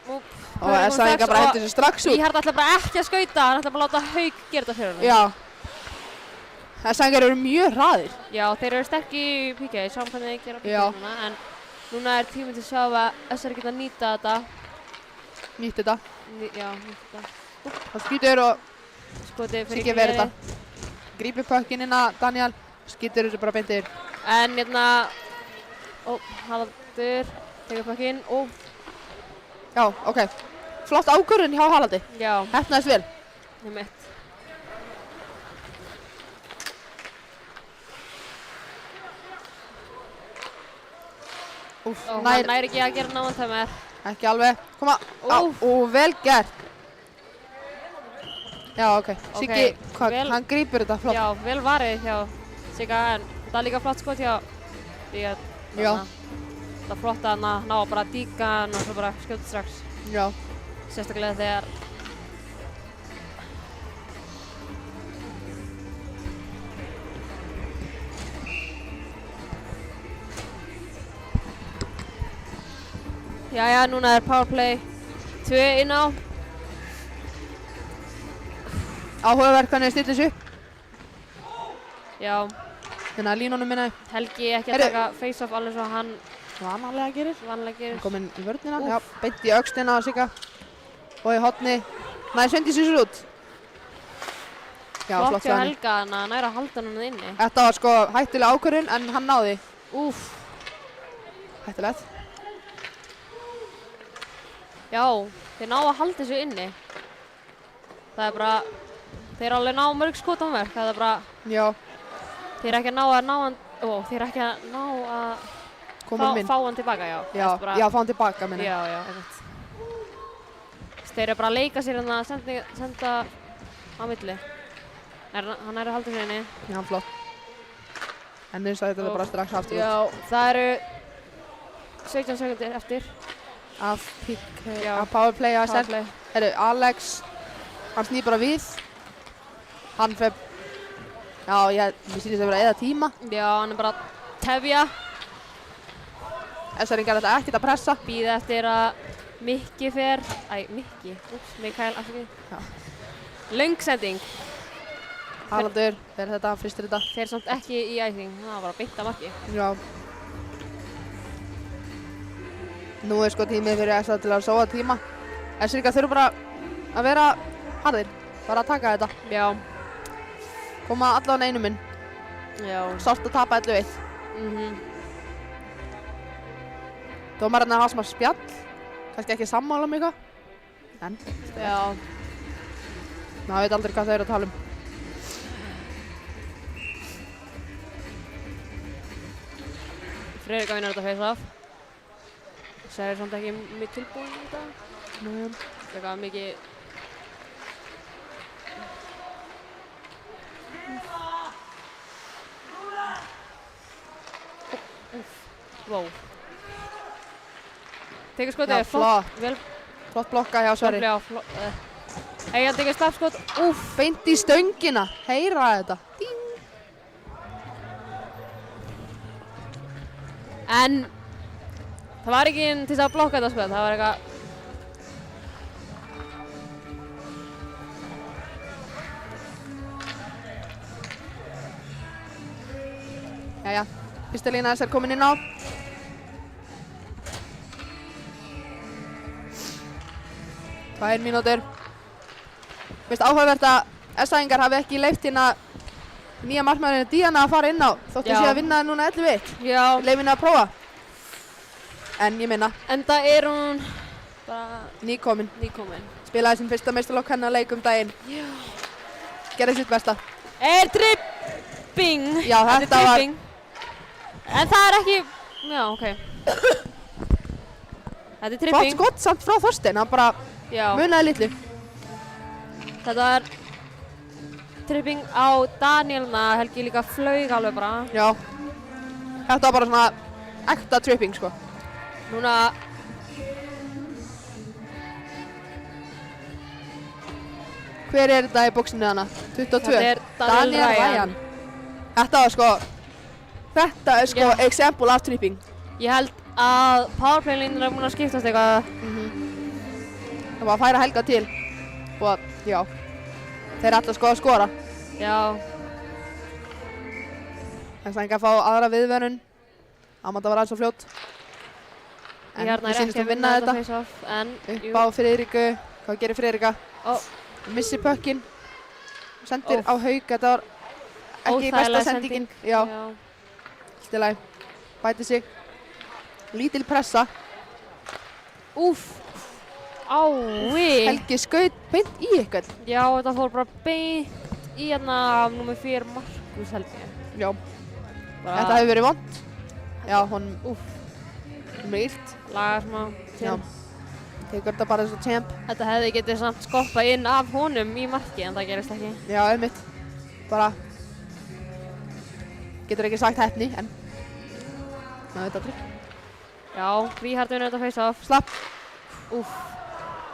D: Múb.
B: og SA-inga bara hendur sér strax út.
D: Ríhard ætla bara ekki að skauta, hann ætla bara að láta Hauk gera þetta fyrir hann.
B: Já. SA-ingar eru mjög hraðir.
D: Já, þeir eru sterk í PK, sjáum hvernig þeir gera
B: Já.
D: PK núna, en núna er tíminn til að sjá að SR geta nýta þetta.
B: Nýtt þetta.
D: Já, nýta þetta.
B: Það skýtur og
D: Skoti fyrir
B: Siggi ver þetta. Grípir pökkinn inn að Daniel. Skýtur þessu bara beint yfir.
D: En hérna, Haraldur, tekur pökkinn,
B: Já, ok. Flott ákvörðun hjá Haraldi.
D: já,
B: Heppnaðist vel.
D: ég mitt.
B: Úff,
D: Og
B: nær.
D: hann næri ekki að gera náðan tæmer.
B: Ekki alveg. Koma. Vel gert. Já, ok. Siggi, hann grípur þetta flott.
D: Já, vel varið hjá Sigga, en það er líka flott skot hjá því að það er flott að ná að bara díka hann og svo bara skjóta strax.
B: Já.
D: Sérstaklega þegar Jæja, núna er powerplay 2 inn á.
B: Áhugavert hvernig þið stillir þessu upp.
D: Já.
B: Hérna línunum minna.
D: Helgi ekki að taka face-off alveg svo hann
B: vanalega gerir.
D: Hann
B: kominn í vörnina. Já, beint í öxlina á Sigga. Og í hotni. Næði Sveindís þessu út. Já, flott
D: hjá Helga að næra að halda hann inni.
B: Þetta var sko hættuleg ákvörðun en hann náði. Hættulegt.
D: Já, þeir ná að halda þessu inni. Það er bara, þeir alveg ná mörg skot á mörk, það er bara, þeir ekki að ná hann, þeir ekki að ná að fá hann tilbaka, já.
B: Já, fá hann tilbaka, minni.
D: Já, einmitt. Þeir eru bara að leika sér að senda á milli. Hann er að halda sér inni.
B: Já, flott. En eins og þetta er bara strax aftur út.
D: Já, það eru 17 sekundir eftir.
B: Af powerplay á SR. Herru, Alex, hann snýr bara við. Hann fer, mér sýnist að vera eða tíma.
D: Já, hann er bara að tefja.
B: SR-ingar þetta ekkert að pressa.
D: Bíða eftir að Mikki fer, Mikael, afsakið. Löng sending.
B: Haraldur, fer þetta, fristir þetta.
D: Þeir samt ekki í æsing, það var bara beint að marki.
B: Já. Nú er sko tímið fyrir SR til að sóa tíma. SR-ingar þurfa bara að vera harðir, bara að taka þetta.
D: Já.
B: Koma allavega einum inn.
D: Já.
B: Sárt að tapa 11-1. Dómarinn er smá spjall. Kannski ekki sammála um eitthvað. En.
D: Já.
B: Maður veit aldrei hvað þau eru að tala um.
D: Friðrika vinnur þetta face-off. Það er samt ekki mjög tilbúin í þetta.
B: Nei.
D: Það gaf mikið... Wow. Tekur skotið, flott.
B: Flott blokka hjá Sverri.
D: Já, Egil tekur slappskot.
B: Beint í stöngina. Heyra þetta. Ding.
D: En það var ekki til þess að blokka þetta skot. Það var eitthvað...
B: Jæja, fyrsta lína þess er komin inn á. 2 mínútur. Mér finnst áhugavert að SA-ingar hafi ekki leyft hérna nýja markmaðurinn Díana að fara inn á þóttu sé að vinna núna 11-1.
D: Já.
B: Leyf henni að prófa. En ég minna.
D: Enda er hún bara
B: nýkomin.
D: Spilaði
B: sin fyrsta meistarlokk hennar leik daginn.
D: Já.
B: Gerði sitt besta.
D: Er tripping.
B: Já, þetta var...
D: En það er ekki... Já, ok. Þetta er tripping.
B: Flott skott samt frá Þorstein, hann bara munaði litlu.
D: Þetta er tripping á Danielna, Helgi líka flaug alveg bara.
B: Já. Þetta var bara svona ekta tripping, sko.
D: Núna...
B: Hver er þetta í bóksinu hana? 22.
D: Þetta er Daniel Ryan.
B: Þetta er sko example af tripping.
D: Ég held að powerplay-línur er múin að skiptast eitthvað.
B: Það var að færa Helga til. Og já, þeir ætla sko að skora.
D: Já.
B: En það enga að fá aðra viðvörun. Amanda var aðeins svo fljót. En við sýnumst að vinna þetta. Upp á Friðriku. Hvað gerir Friðrika? Missir pökkinn. Sendir á Hauk. Þetta var ekki besta sendingin. Já. Allt í lagi. Bæti sig. Lítil pressa.
D: Ái.
B: Helgi skaut beint í ykkur.
D: Já, þetta fór bara beint í hérna númer 4 Markus Helgi.
B: Já. Þetta hefur verið vont. Já, hún er illt.
D: Lagar smá.
B: Já. tekur þetta bara eins og champ.
D: Þetta hefði getið samt skoppað inn af honum í marki en það gerist ekki.
B: Já, einmitt. Bara getur ekki sagt heppni, en maður veit aldrei.
D: Já, Ríhard vinnur þetta face-off.
B: Slapp.
D: Úff.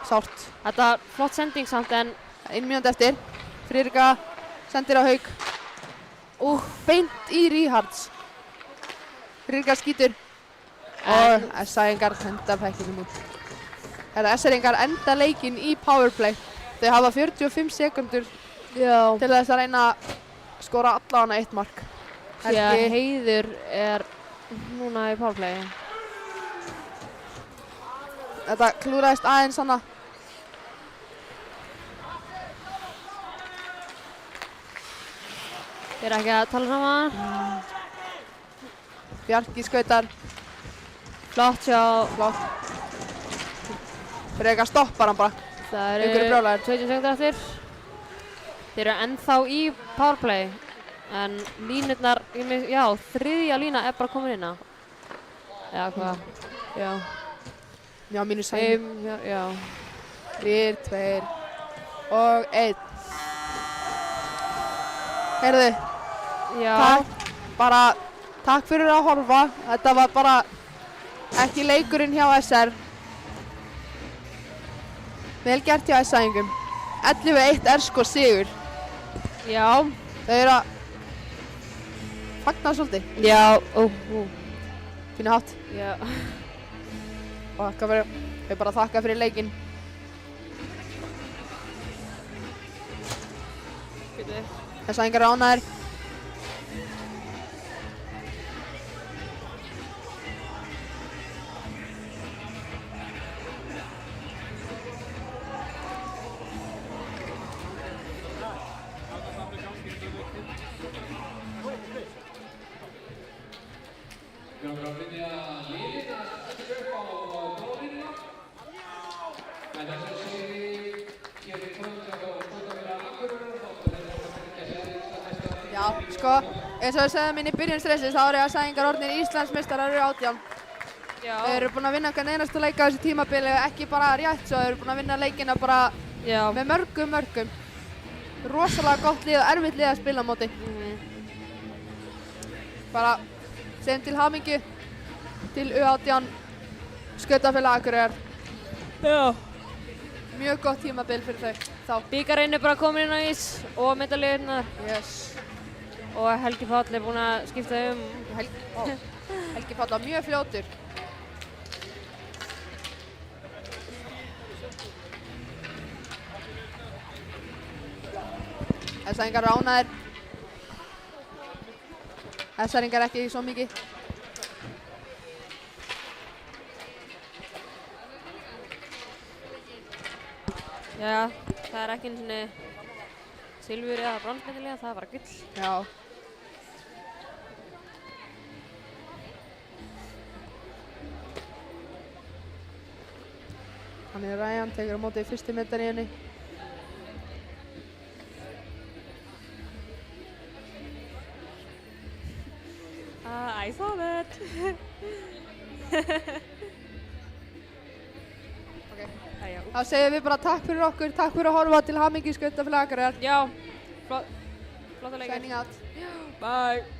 B: Sárt.
D: Þetta var flott sending samt en
B: 1 mínúti eftir. Friðrika sendir á Hauk. Beint í Ríhards. Friðrika skýtur. Og SA-ingar henda pekkinum út. SA-ingar enda leikinn í powerplay. Þau hafa 45 sekundur til þess að reyna að skora allavega 1 mark.
D: því að Heiður er núna í powerplay.
B: Þetta klúraðist aðeins hana.
D: Þeir eru ekki að tala saman.
B: Bjarki skautar.
D: Flott hjá...
B: Flott. Fyrir eitthvað stoppar hann bara.
D: Það
B: Einhverju
D: eru
B: brjálæðir.
D: 20 sekundur eftir. Þeir eru ennþá í powerplay. En línurnar, já, þriðja lína er bara komin inn á. Eða hvað? Já.
B: Já, mínus 5.
D: Já.
B: 3, 2 og 1. Heyrðu.
D: Já.
B: Takk fyrir að horfa. Þetta var bara ekki leikurinn hjá SR. Vel gert hjá SA-ingum. 11-1 er sko sigur.
D: Já.
B: Þau eru að fagna svolítið.
D: Já.
B: Fínu hátt.
D: Já.
B: Og þau bara þakka fyrir leikinn. SA-ingar eru ánægðir. Já, sko, eins og við segðum inn í byrjun stressins, þá eru SA-ingar orðnir Íslandsmeistarar eru 18.
D: Já.
B: Þau eru búin að vinna hvern einasta leik á þessu tímabili, ekki bara rétt svo, þau eru búin að vinna leikina bara með mörgum. Rosalega gott lið og erfitt lið að spila á móti. Bara segjum til hamingju til U18 Skautafélag Akureyrar.
D: Já.
B: Mjög gott tímabil fyrir þau.
D: Bikarinn er bara komin inn á ís og medalíurnar.
B: Yes.
D: Og Helgi Páll er búinn að skipta
B: Helgi Páll var mjög fljótur. SA-ingar eru ánægðir. SR-ingar ekki svo mikið.
D: Já, það er ekki einu sinni silfur eða bronsmedalía, það er bara gull.
B: Já. Þannig Ryan tekur á móti fyrstu medalíunni.
D: I saw that.
B: Þá segjum við bara takk fyrir okkur, takk fyrir að horfa til hamingju Skautafélag Akureyrar.
D: Já, flotta leikir.
B: Signing out.
D: Bye.